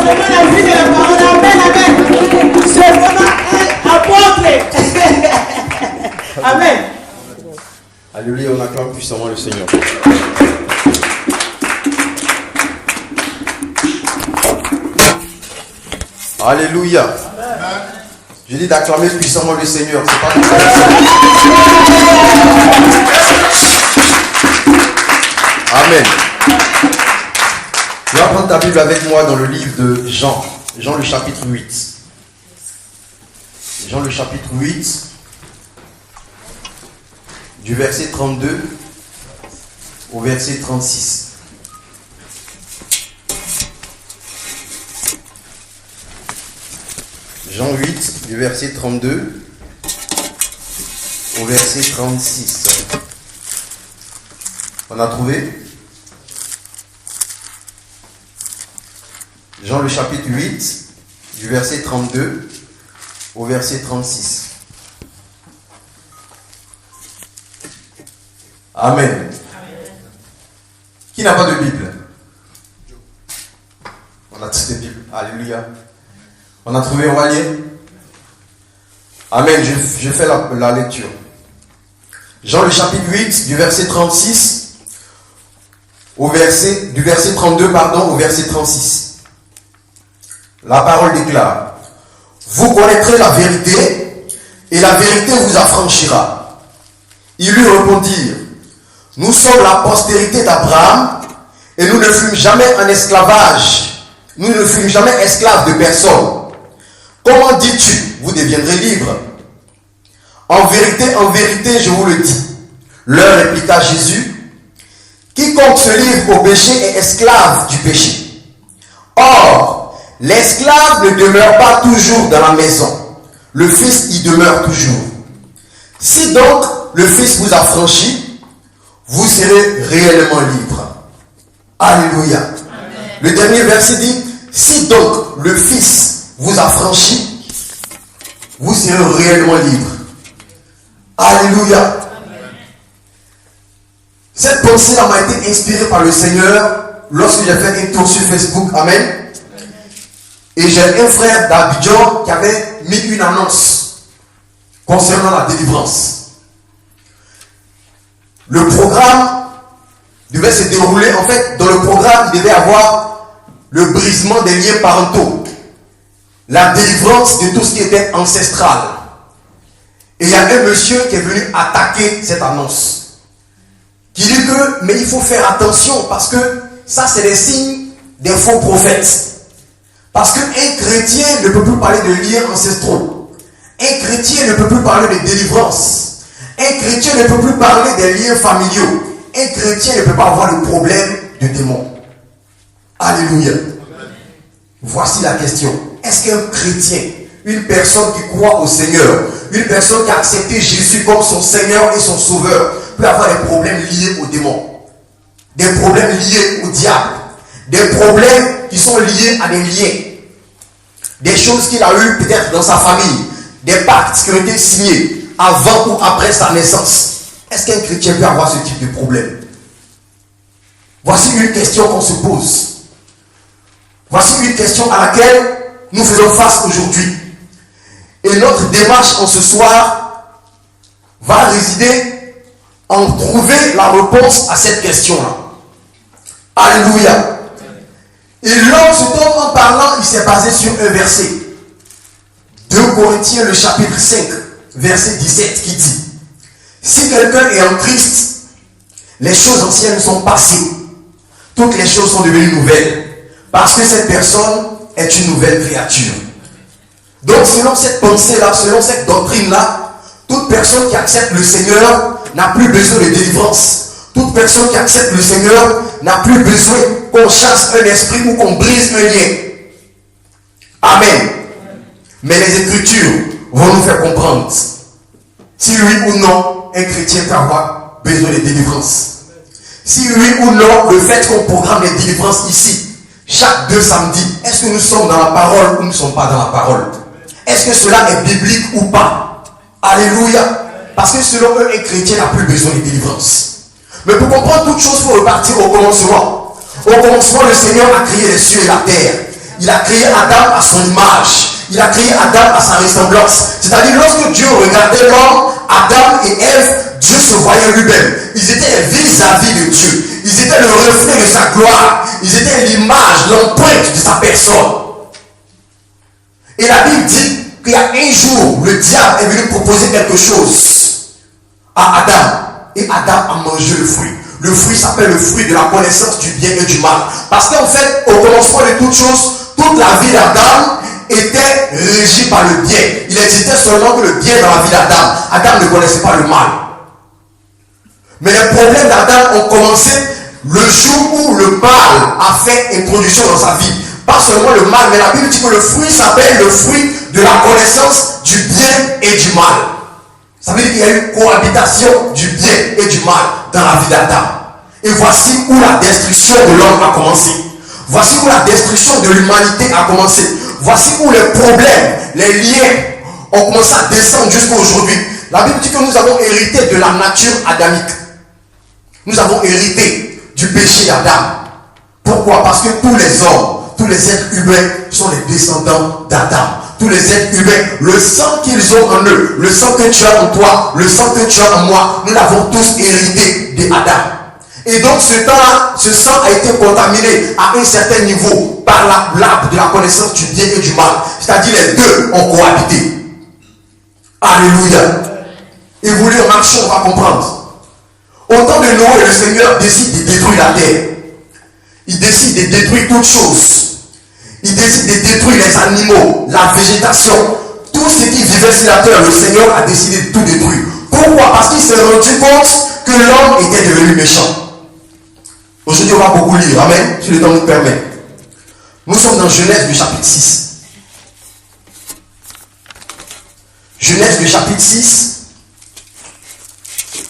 vraiment la vie de la parole. Amen, amen. C'est vraiment un apôtre. Amen. Alléluia, on acclame puissamment le Seigneur. Alléluia. Amen. Je dis d'acclamer puissamment le Seigneur. C'est pas Amen. Tu vas prendre ta Bible avec moi dans le livre de Jean. Jean le chapitre 8. Jean le chapitre 8. Du verset 32 au verset 36. Jean 8, du verset 32 au verset 36. On a trouvé? Jean le chapitre 8, du verset 32 au verset 36. Amen. Amen. Qui n'a pas de Bible? On a tous des Bibles. Alléluia. On a trouvé, on va lire. Amen. Je fais la lecture. Jean le chapitre 8, du verset 36 du verset 32, au verset 36. La parole déclare: vous connaîtrez la vérité, et la vérité vous affranchira. Ils lui répondirent: nous sommes la postérité d'Abraham, et nous ne fûmes jamais en esclavage. Nous ne fûmes jamais esclaves de personne. Comment dis-tu, vous deviendrez libres? En vérité, je vous le dis. Leur répliqua Jésus: quiconque se livre au péché est esclave du péché. Or, l'esclave ne demeure pas toujours dans la maison. Le Fils y demeure toujours. Si donc le Fils vous affranchit, vous serez réellement libre. Alléluia. Amen. Le dernier verset dit: si donc le Fils vous affranchit, vous serez réellement libre. Alléluia. Amen. Cette pensée-là m'a été inspirée par le Seigneur lorsque j'ai fait un tour sur Facebook. Amen. Et j'ai un frère d'Abidjan qui avait mis une annonce concernant la délivrance. Le programme devait se dérouler, en fait, dans le programme, il devait avoir le brisement des liens parentaux, la délivrance de tout ce qui était ancestral. Et il y a un monsieur qui est venu attaquer cette annonce, qui dit que, mais il faut faire attention, parce que ça, c'est les signes des faux prophètes. Parce qu'un chrétien ne peut plus parler de liens ancestraux. Un chrétien ne peut plus parler de délivrance. Un chrétien ne peut plus parler des liens familiaux. Un chrétien ne peut pas avoir le problème de démons. Alléluia. Voici la question. Est-ce qu'un chrétien, une personne qui croit au Seigneur, une personne qui a accepté Jésus comme son Seigneur et son Sauveur, peut avoir des problèmes liés aux démons, des problèmes liés au diable, des problèmes qui sont liés à des liens, des choses qu'il a eues peut-être dans sa famille, des pactes qui ont été signés avant ou après sa naissance? Est-ce qu'un chrétien peut avoir ce type de problème? Voici une question qu'on se pose. Voici une question à laquelle nous faisons face aujourd'hui. Et notre démarche en ce soir va résider en trouver la réponse à cette question-là. Alléluia. Et là, ce temps en parlant, il s'est basé sur un verset. 2 Corinthiens, le chapitre 5, verset 17, qui dit: si quelqu'un est en Christ, les choses anciennes sont passées. Toutes les choses sont devenues nouvelles. Parce que cette personne est une nouvelle créature. Donc, selon cette pensée-là, selon cette doctrine-là, toute personne qui accepte le Seigneur n'a plus besoin de délivrance. Toute personne qui accepte le Seigneur n'a plus besoin qu'on chasse un esprit ou qu'on brise un lien. Amen. Mais les Écritures vont nous faire comprendre si oui ou non un chrétien peut avoir besoin de délivrance. Si oui ou non le fait qu'on programme les délivrances ici, chaque 2 samedis, est-ce que nous sommes dans la parole ou nous ne sommes pas dans la parole? Est-ce que cela est biblique ou pas? Alléluia. Parce que selon eux, un chrétien n'a plus besoin de délivrance. Mais pour comprendre toute chose, il faut repartir au commencement. Au commencement, le Seigneur a créé les cieux et la terre. il a créé Adam à son image. Il a créé Adam à sa ressemblance. C'est-à-dire, lorsque Dieu regardait l'homme, Adam et Ève, Dieu se voyait lui-même. Ils étaient vis-à-vis de Dieu. Ils étaient le reflet de sa gloire. Ils étaient l'image, l'empreinte de sa personne. Et la Bible dit qu'il y a un jour, le diable est venu proposer quelque chose à Adam. Et Adam a mangé le fruit. Le fruit s'appelle le fruit de la connaissance du bien et du mal. Parce qu'en fait, au commencement de toutes choses, toute la vie d'Adam était régie par le bien. Il existait seulement que le bien dans la vie d'Adam. Adam ne connaissait pas le mal. Mais les problèmes d'Adam ont commencé le jour où le mal a fait introduction dans sa vie. Pas seulement le mal, mais la Bible dit que le fruit s'appelle le fruit de la connaissance du bien et du mal. Ça veut dire qu'il y a eu cohabitation du bien et du mal dans la vie d'Adam. Et voici où la destruction de l'homme a commencé. Voici où la destruction de l'humanité a commencé. Voici où les problèmes, les liens ont commencé à descendre jusqu'à aujourd'hui. La Bible dit que nous avons hérité de la nature adamique. Nous avons hérité du péché d'Adam. Pourquoi? Parce que tous les hommes, tous les êtres humains sont les descendants d'Adam. Tous les êtres humains, le sang qu'ils ont en eux, le sang que tu as en toi, le sang que tu as en moi, nous l'avons tous hérité d'Adam. Et donc ce temps-là, ce sang a été contaminé à un certain niveau par l'arbre de la connaissance du bien et du mal. C'est-à-dire les deux ont cohabité. Alléluia. Et vous voulez marcher, on va comprendre. Au temps de Noé, le Seigneur décide de détruire la terre. Il décide de détruire toutes choses. Il décide de détruire les animaux, la végétation, tout ce qui vivait sur la terre. Le Seigneur a décidé de tout détruire. Pourquoi? Parce qu'il s'est rendu compte que l'homme était devenu méchant. Aujourd'hui, on va beaucoup lire. Amen. Si le temps nous permet. Nous sommes dans Genèse du chapitre 6. Genèse du chapitre 6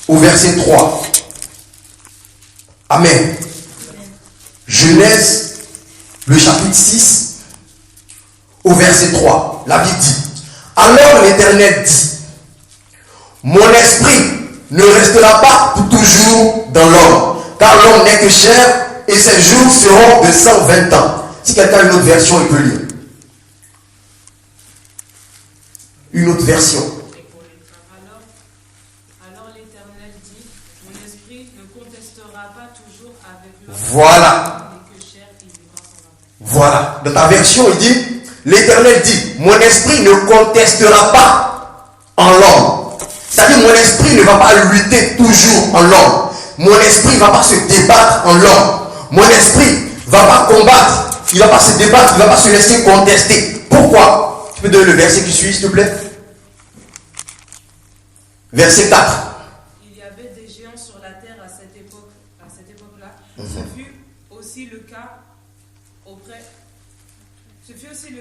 au verset 3. Amen. Genèse, le chapitre 6, au verset 3. La Bible dit: alors l'Éternel dit, mon esprit ne restera pas pour toujours dans l'homme, car l'homme n'est que chair, et ses jours seront de 120 ans. Si quelqu'un a une autre version, il peut lire. Une autre version. Alors l'Éternel dit, mon esprit ne contestera pas toujours avec l'homme. Voilà. Voilà. Dans ta version, il dit, l'Éternel dit, mon esprit ne contestera pas en l'homme. C'est-à-dire, mon esprit ne va pas lutter toujours en l'homme. Mon esprit ne va pas se débattre en l'homme. Mon esprit ne va pas combattre. Il ne va pas se débattre, il ne va pas se laisser contester. Pourquoi? Tu peux donner le verset qui suit, s'il te plaît? Verset 4. Il y avait des géants sur la terre à cette époque-là. Ce fut aussi le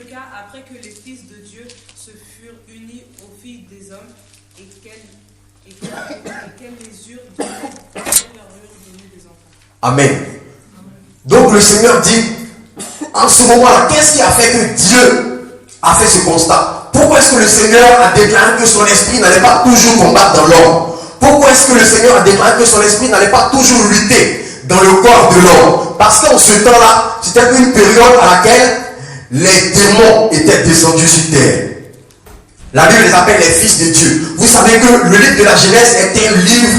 cas après que les fils de Dieu se furent unis aux filles des hommes et qu'elles les eurent donné des enfants. Amen. Donc le Seigneur dit, en ce moment-là, qu'est-ce qui a fait que Dieu a fait ce constat? Pourquoi est-ce que le Seigneur a déclaré que son esprit n'allait pas toujours combattre dans l'homme? Pourquoi est-ce que le Seigneur a déclaré que son esprit n'allait pas toujours lutter dans le corps de l'homme? Parce qu'en ce temps-là, c'était une période à laquelle les démons étaient descendus sur terre. La Bible les appelle les fils de Dieu. Vous savez que le livre de la Genèse est un livre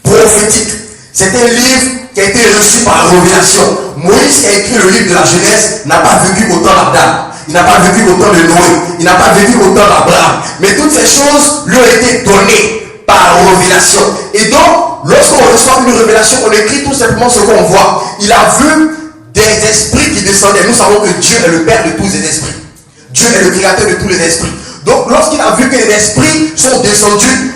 prophétique. C'est un livre qui a été reçu par la révélation. Moïse qui a écrit le livre de la Genèse n'a pas vécu au temps d'Adam. Il n'a pas vécu au temps de Noé. Il n'a pas vécu au temps d'Abraham. Mais toutes ces choses lui ont été données par révélation. Et donc, lorsqu'on reçoit une révélation, on écrit tout simplement ce qu'on voit. Il a vu des esprits qui descendaient. Nous savons que Dieu est le Père de tous les esprits. Dieu est le créateur de tous les esprits. Donc, lorsqu'il a vu que les esprits sont descendus,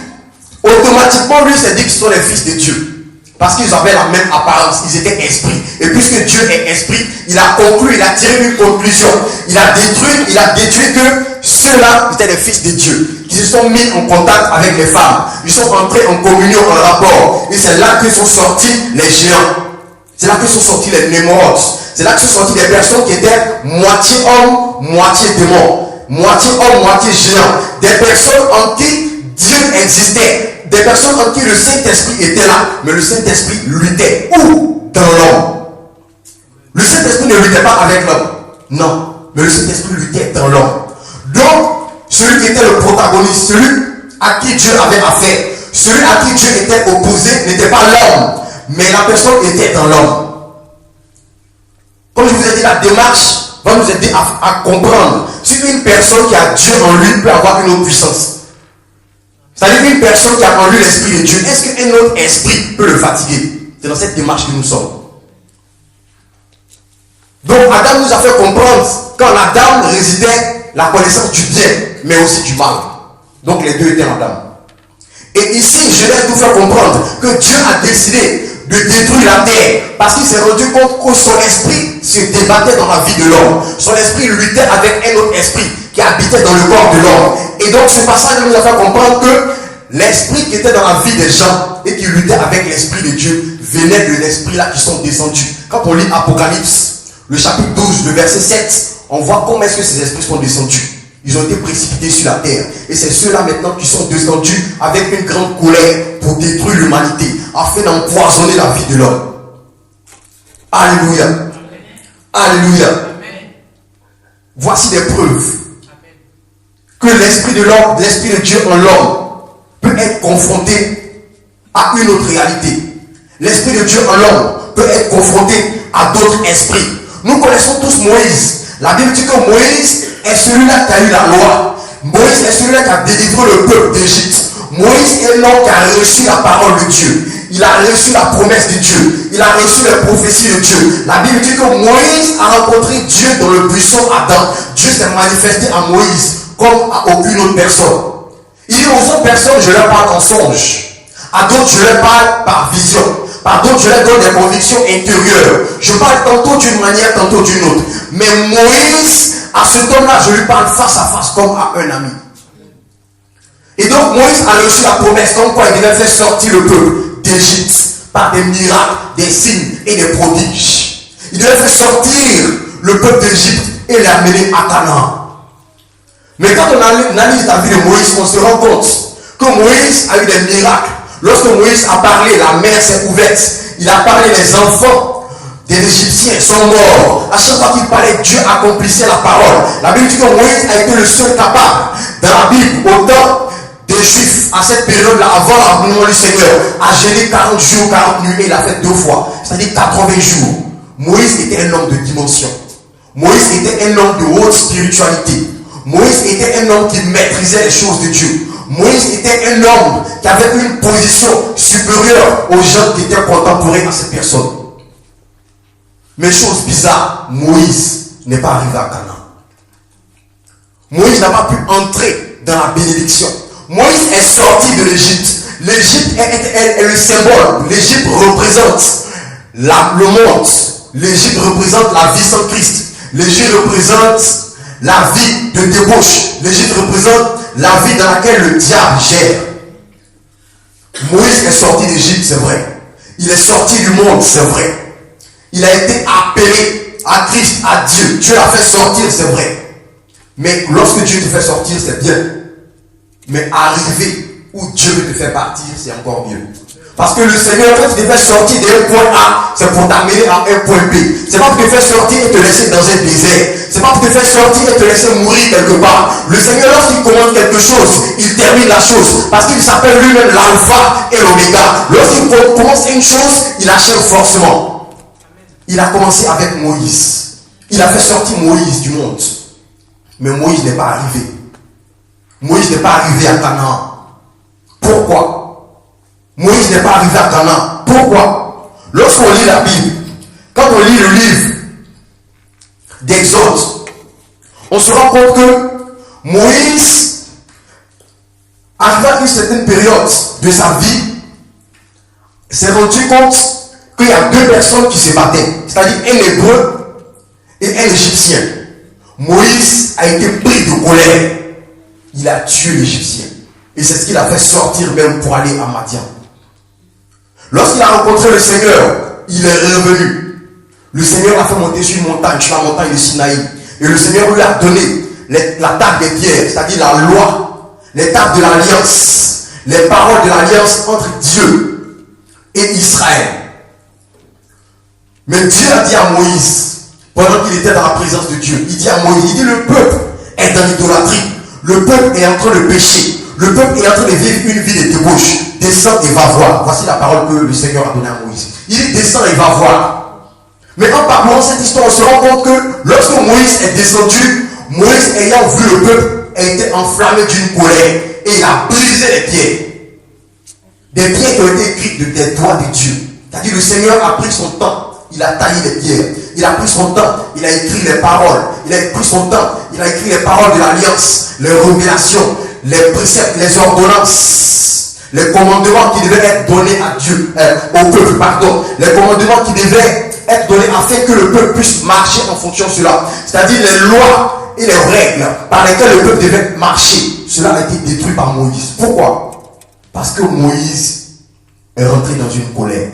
automatiquement, lui s'est dit que ce sont les fils de Dieu. Parce qu'ils avaient la même apparence, ils étaient esprits. Et puisque Dieu est esprit, il a conclu, il a tiré une conclusion. Il a déduit que ceux-là étaient les fils de Dieu. Qui se sont mis en contact avec les femmes. Ils sont entrés en communion, en rapport. Et c'est là que sont sortis les géants. C'est là que sont sortis les Némorodes. C'est là que sont sortis des personnes qui étaient moitié homme, moitié démon. Moitié homme, moitié géant. Des personnes en qui Dieu existait. Des personnes en qui le Saint-Esprit était là, mais le Saint-Esprit luttait. Où? Dans l'homme. Le Saint-Esprit ne luttait pas avec l'homme. Non. mais le Saint-Esprit luttait dans l'homme. Donc, celui qui était le protagoniste, celui à qui Dieu avait affaire, celui à qui Dieu était opposé n'était pas l'homme, mais la personne était dans l'homme. Comme je vous ai dit, la démarche va nous aider à comprendre si une personne qui a Dieu en lui peut avoir une autre puissance. C'est-à-dire une personne qui a en lui l'esprit de Dieu, est-ce qu'un autre esprit peut le fatiguer? C'est dans cette démarche que nous sommes. Donc Adam nous a fait comprendre qu'en Adam résidait la connaissance du bien, mais aussi du mal. Donc les deux étaient en Adam. Et ici, Genèse nous fait comprendre que Dieu a décidé de détruire la terre parce qu'il s'est rendu compte que son esprit se débattait dans la vie de l'homme. Son esprit luttait avec un autre esprit qui habitait dans le corps de l'homme. Et donc ce passage nous a fait comprendre que l'esprit qui était dans la vie des gens et qui luttait avec l'esprit de Dieu venait de l'esprit là qui sont descendus. Quand on lit Apocalypse, le chapitre 12, le verset 7, on voit comment est-ce que ces esprits sont descendus. Ils ont été précipités sur la terre. Et c'est ceux-là maintenant qui sont descendus avec une grande colère pour détruire l'humanité, afin d'empoisonner la vie de l'homme. Alléluia. Amen. Alléluia. Amen. Voici des preuves que l'esprit de l'homme, l'esprit de Dieu en l'homme peut être confronté à une autre réalité. L'esprit de Dieu en l'homme peut être confronté à d'autres esprits. Nous connaissons tous Moïse. La Bible dit que Moïse est celui-là qui a eu la loi. Moïse est celui-là qui a délivré le peuple d'Égypte. Moïse est l'homme qui a reçu la parole de Dieu. Il a reçu la promesse de Dieu. Il a reçu les prophéties de Dieu. La Bible dit que Moïse a rencontré Dieu dans le buisson Adam. Dieu s'est manifesté à Moïse comme à aucune autre personne. Il dit aux autres personnes, je leur parle en songe. À d'autres, je leur parle par vision. Par d'autres, je leur donne des convictions intérieures. Je parle tantôt d'une manière, tantôt d'une autre. Mais Moïse, à cet homme-là, je lui parle face à face comme à un ami. Et donc Moïse a reçu la promesse comme quoi il devait faire sortir le peuple d'Égypte par des miracles, des signes et des prodiges. Il devait faire sortir le peuple d'Égypte et l'amener à Canaan. Mais quand on analyse la vie de Moïse, on se rend compte que Moïse a eu des miracles. Lorsque Moïse a parlé, la mer s'est ouverte. Il a parlé, les enfants des Égyptiens sont morts. À chaque fois qu'il parlait, Dieu accomplissait la parole. La Bible dit que Moïse a été le seul capable, dans la Bible, au temps des Juifs, à cette période-là, avant l'avènement du Seigneur, à jeûner 40 jours, 40 nuits, et il a fait 2 fois. C'est-à-dire 80 jours. Moïse était un homme de dimension. Moïse était un homme de haute spiritualité. Moïse était un homme qui maîtrisait les choses de Dieu. Moïse était un homme qui avait une position supérieure aux gens qui étaient contemporains à cette personne. Mais chose bizarre, Moïse n'est pas arrivé à Canaan. Moïse n'a pas pu entrer dans la bénédiction. Moïse est sorti de l'Égypte. L'Égypte est le symbole. L'Égypte représente le monde. L'Égypte représente la vie sans Christ. L'Égypte représente la vie de débauche. L'Égypte représente la vie dans laquelle le diable gère. Moïse est sorti d'Égypte, c'est vrai. Il est sorti du monde, c'est vrai. Il a été appelé à Christ, à Dieu. Dieu l'a fait sortir, c'est vrai. Mais lorsque Dieu te fait sortir, c'est bien. Mais arriver où Dieu veut te faire partir, c'est encore mieux. Parce que le Seigneur, quand il te fait sortir d'un point A, c'est pour t'amener à un point B. C'est pas pour te faire sortir et te laisser dans un désert. C'est pas pour te faire sortir et te laisser mourir quelque part. Le Seigneur, lorsqu'il commande quelque chose, il termine la chose. Parce qu'il s'appelle lui-même l'alpha et l'oméga. Lorsqu'il commence une chose, il achève forcément. Il a commencé avec Moïse. Il a fait sortir Moïse du monde. Mais Moïse n'est pas arrivé. Moïse n'est pas arrivé à Canaan. Pourquoi? Moïse n'est pas arrivé à Canaan. Pourquoi? Lorsqu'on lit la Bible, quand on lit le livre d'Exode, on se rend compte que Moïse, arrivé à une certaine période de sa vie, s'est rendu compte qu'il y a 2 personnes qui se battaient, c'est-à-dire un Hébreu et un Égyptien. Moïse a été pris de colère. Il a tué l'Égyptien. Et c'est ce qu'il a fait sortir même pour aller à Madian. Lorsqu'il a rencontré le Seigneur, il est revenu. Le Seigneur l'a fait monter sur une montagne, sur la montagne de Sinaï. Et le Seigneur lui a donné la table des pierres, c'est-à-dire la loi, les tables de l'alliance, les paroles de l'alliance entre Dieu et Israël. Mais Dieu a dit à Moïse, pendant qu'il était dans la présence de Dieu. Il dit à Moïse, il dit le peuple est dans l'idolâtrie. Le peuple est en train de pécher. Le peuple est en train de vivre une vie de débauche. Descends et va voir. Voici la parole que le Seigneur a donnée à Moïse. Il dit descends et va voir. Mais en parlant cette histoire, on se rend compte que lorsque Moïse est descendu, Moïse ayant vu le peuple a été enflammé d'une colère et il a brisé les pierres. Des pierres qui ont été écrites des doigts de Dieu. C'est-à-dire le Seigneur a pris son temps. Il a taillé les pierres. Il a pris son temps. Il a écrit les paroles. Il a pris son temps. Il a écrit les paroles de l'alliance, les révélations, les préceptes, les ordonnances, les commandements qui devaient être donnés à Dieu, au peuple, pardon. Les commandements qui devaient être donnés afin que le peuple puisse marcher en fonction de cela. C'est-à-dire les lois et les règles par lesquelles le peuple devait marcher. Cela a été détruit par Moïse. Pourquoi? Parce que Moïse est rentré dans une colère.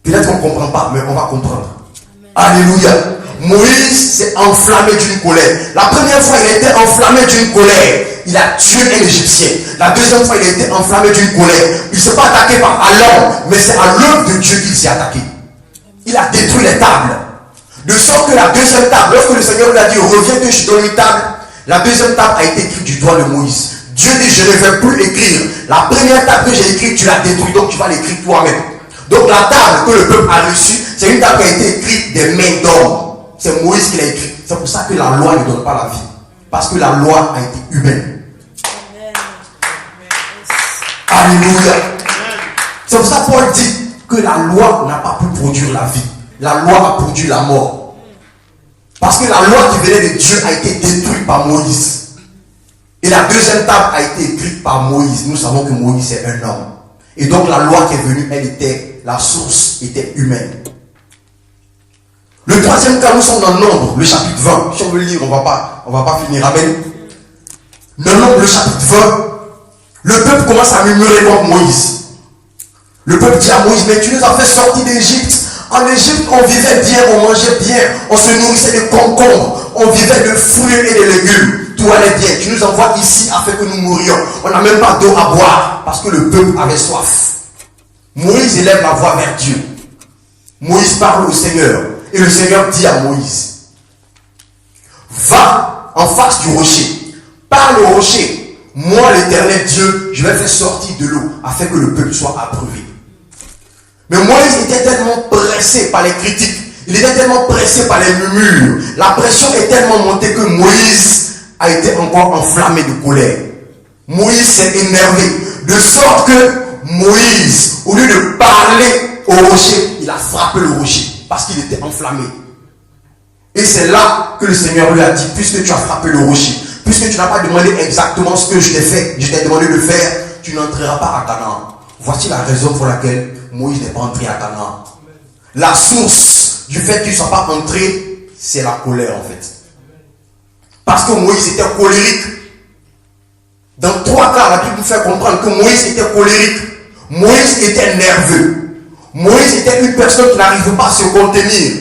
Peut-être qu'on ne comprend pas, mais on va comprendre. Amen. Alléluia. Moïse s'est enflammé d'une colère. La première fois, il a été enflammé d'une colère. Il a tué un Égyptien. La deuxième fois, il a été enflammé d'une colère. Il ne s'est pas attaqué à l'homme, mais c'est à l'œuvre de Dieu qu'il s'est attaqué. Il a détruit les tables. De sorte que la deuxième table, lorsque le Seigneur lui a dit, reviens que je donne une table, la deuxième table a été écrite du doigt de Moïse. Dieu dit, je ne vais plus écrire. La première table que j'ai écrite, tu l'as détruite, donc tu vas l'écrire toi-même. Donc la table que le peuple a reçue, c'est une table qui a été écrite des mains d'hommes. C'est Moïse qui l'a écrite. C'est pour ça que la loi ne donne pas la vie. Parce que la loi a été humaine. Amen. Alléluia. C'est pour ça que Paul dit que la loi n'a pas pu produire la vie. La loi a produit la mort. Parce que la loi qui venait de Dieu a été détruite par Moïse. Et la deuxième table a été écrite par Moïse. Nous savons que Moïse est un homme. Et donc la loi qui est venue, la source était humaine. Le troisième cas, nous sommes dans Nombre, le chapitre 20. Si on veut le lire, on va pas finir. Amen. Dans Nombre, le chapitre 20, le peuple commence à murmurer contre Moïse. Le peuple dit à Moïse, mais tu nous as fait sortir d'Égypte. En Égypte, on vivait bien, on mangeait bien, on se nourrissait de concombres, on vivait de fruits et de légumes. Tout allait bien. Tu nous envoies ici afin que nous mourions. On n'a même pas d'eau à boire parce que le peuple avait soif. Moïse élève la voix vers Dieu. Moïse parle au Seigneur. Et le Seigneur dit à Moïse, va en face du rocher. Parle au rocher. Moi, l'Éternel Dieu, je vais faire sortir de l'eau afin que le peuple soit approuvé. Mais Moïse était tellement pressé par les critiques. Il était tellement pressé par les murmures. La pression est tellement montée que Moïse a été encore enflammé de colère. Moïse s'est énervé. De sorte que Moïse, au lieu de parler au rocher, il a frappé le rocher. Parce qu'il était enflammé. Et c'est là que le Seigneur lui a dit, puisque tu as frappé le rocher, puisque tu n'as pas demandé exactement ce que je t'ai fait, je t'ai demandé de faire, tu n'entreras pas à Canaan. Voici la raison pour laquelle Moïse n'est pas entré à Canaan. La source du fait qu'il ne soit pas entré, c'est la colère en fait. Parce que Moïse était colérique. Dans 3 cas, la Bible nous fait comprendre que Moïse était colérique. Moïse était nerveux. Moïse était une personne qui n'arrivait pas à se contenir.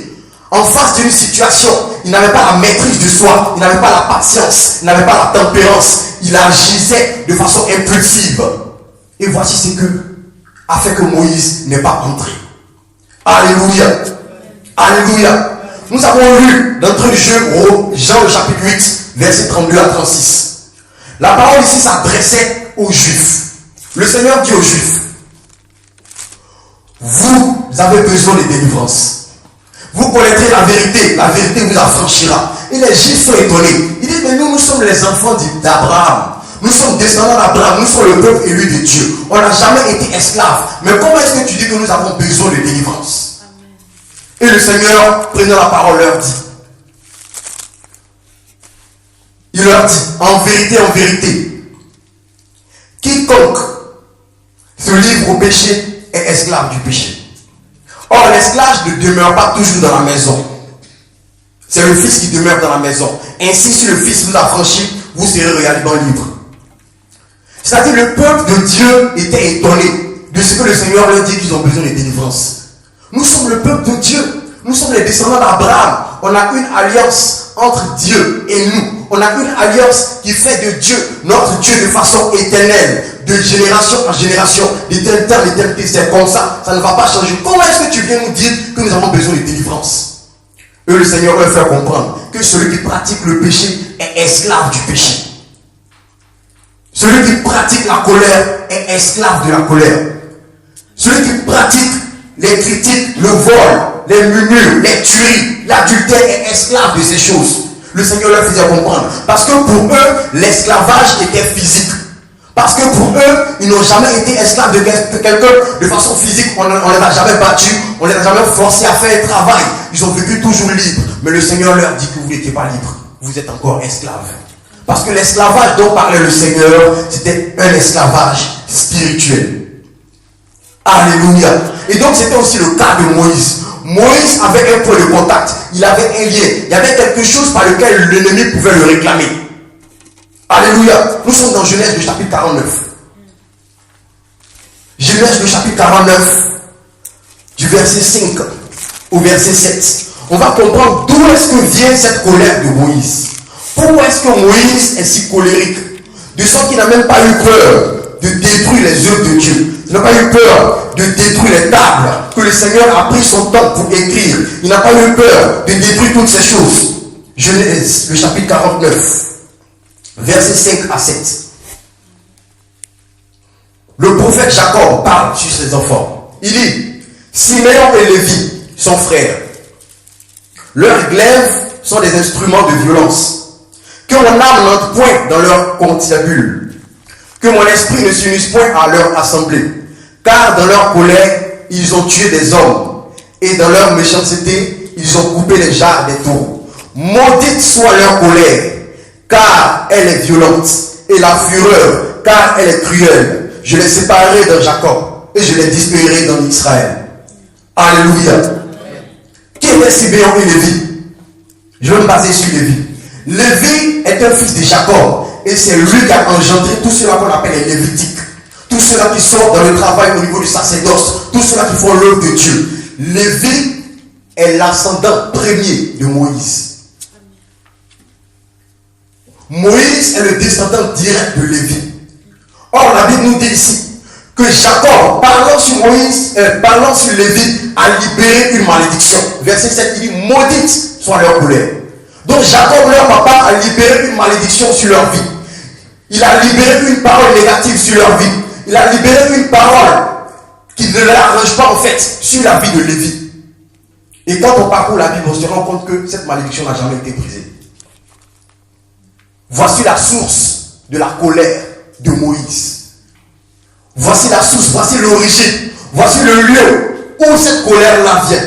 En face d'une situation, il n'avait pas la maîtrise de soi, il n'avait pas la patience, il n'avait pas la tempérance. Il agissait de façon impulsive. Et voici ce que a fait que Moïse n'est pas entré. Alléluia. Alléluia. Nous avons lu d'entrée de jeu Jean le chapitre 8, versets 32 à 36. La parole ici s'adressait aux Juifs. Le Seigneur dit aux Juifs, vous avez besoin de délivrance. Vous connaîtrez la vérité vous affranchira. Et les Juifs sont étonnés. Ils disent, mais nous sommes les enfants d'Abraham. Nous sommes descendants d'Abraham, nous sommes le peuple élu de Dieu. On n'a jamais été esclaves. Mais comment est-ce que tu dis que nous avons besoin de délivrance? Amen. Et le Seigneur, prenant la parole, leur dit, il leur dit, en vérité, quiconque se livre au péché est esclave du péché. Or, l'esclave ne demeure pas toujours dans la maison. C'est le Fils qui demeure dans la maison. Ainsi, si le Fils vous affranchit, vous serez réellement libre. C'est-à-dire, le peuple de Dieu était étonné de ce que le Seigneur leur dit qu'ils ont besoin de délivrance. Nous sommes le peuple de Dieu. Nous sommes les descendants d'Abraham. On a une alliance entre Dieu et nous. On a une alliance qui fait de Dieu notre Dieu de façon éternelle, de génération en génération, d'éternité en éternité. C'est comme ça, ça ne va pas changer. Comment est-ce que tu viens nous dire que nous avons besoin de délivrance? Et le Seigneur leur fait comprendre que celui qui pratique le péché est esclave du péché. Celui qui pratique la colère est esclave de la colère. Celui qui pratique les critiques, le vol, les murmures, les tueries, l'adultère est esclave de ces choses. Le Seigneur leur faisait comprendre. Parce que pour eux, l'esclavage était physique. Parce que pour eux, ils n'ont jamais été esclaves de quelqu'un de façon physique. On ne les a jamais battus, on ne les a jamais forcés à faire un travail. Ils ont vécu toujours libres. Mais le Seigneur leur dit que vous n'étiez pas libres. Vous êtes encore esclaves. Parce que l'esclavage dont parlait le Seigneur, c'était un esclavage spirituel. Alléluia. Et donc c'était aussi le cas de Moïse. Moïse avait un point de contact. Il avait un lien. Il y avait quelque chose par lequel l'ennemi pouvait le réclamer. Alléluia. Nous sommes dans Genèse du chapitre 49. Genèse du chapitre 49, du verset 5 au verset 7. On va comprendre d'où est-ce que vient cette colère de Moïse. Pourquoi est-ce que Moïse est si colérique? De sorte qu'il n'a même pas eu peur de détruire les œuvres de Dieu. Il n'a pas eu peur de détruire les tables que le Seigneur a pris son temps pour écrire. Il n'a pas eu peur de détruire toutes ces choses. Genèse, le chapitre 49, versets 5 à 7. Le prophète Jacob parle sur ses enfants. Il dit, Siméon et Lévi, son frère, leurs glaives sont des instruments de violence. Que mon âme n'entre point dans leur conciliabule. Que mon esprit ne s'unisse point à leur assemblée. Car dans leur colère, ils ont tué des hommes. Et dans leur méchanceté, ils ont coupé les jarres des taureaux. Maudite soit leur colère, car elle est violente. Et la fureur, car elle est cruelle. Je les séparerai dans Jacob, et je les dispersai dans Israël. Alléluia. Qui était Siméon et Lévi? Je vais me baser sur Lévi. Lévi est un fils de Jacob. Et c'est lui qui a engendré tout cela qu'on appelle les Lévitiques. Tous ceux-là qui sortent dans le travail au niveau du sacerdoce. Tous ceux-là qui font l'œuvre de Dieu. Lévi est l'ascendant premier de Moïse. Moïse est le descendant direct de Lévi. Or, la Bible nous dit ici que Jacob, parlant sur Lévi, a libéré une malédiction. Verset 7, il dit, maudite soit leur colère. Donc Jacob, leur papa, a libéré une malédiction sur leur vie. Il a libéré une parole négative sur leur vie. Il a libéré une parole qui ne l'arrange pas en fait sur la vie de Lévi. Et quand on parcourt la Bible, on se rend compte que cette malédiction n'a jamais été brisée. Voici la source de la colère de Moïse. Voici la source, voici l'origine, voici le lieu où cette colère-là vient.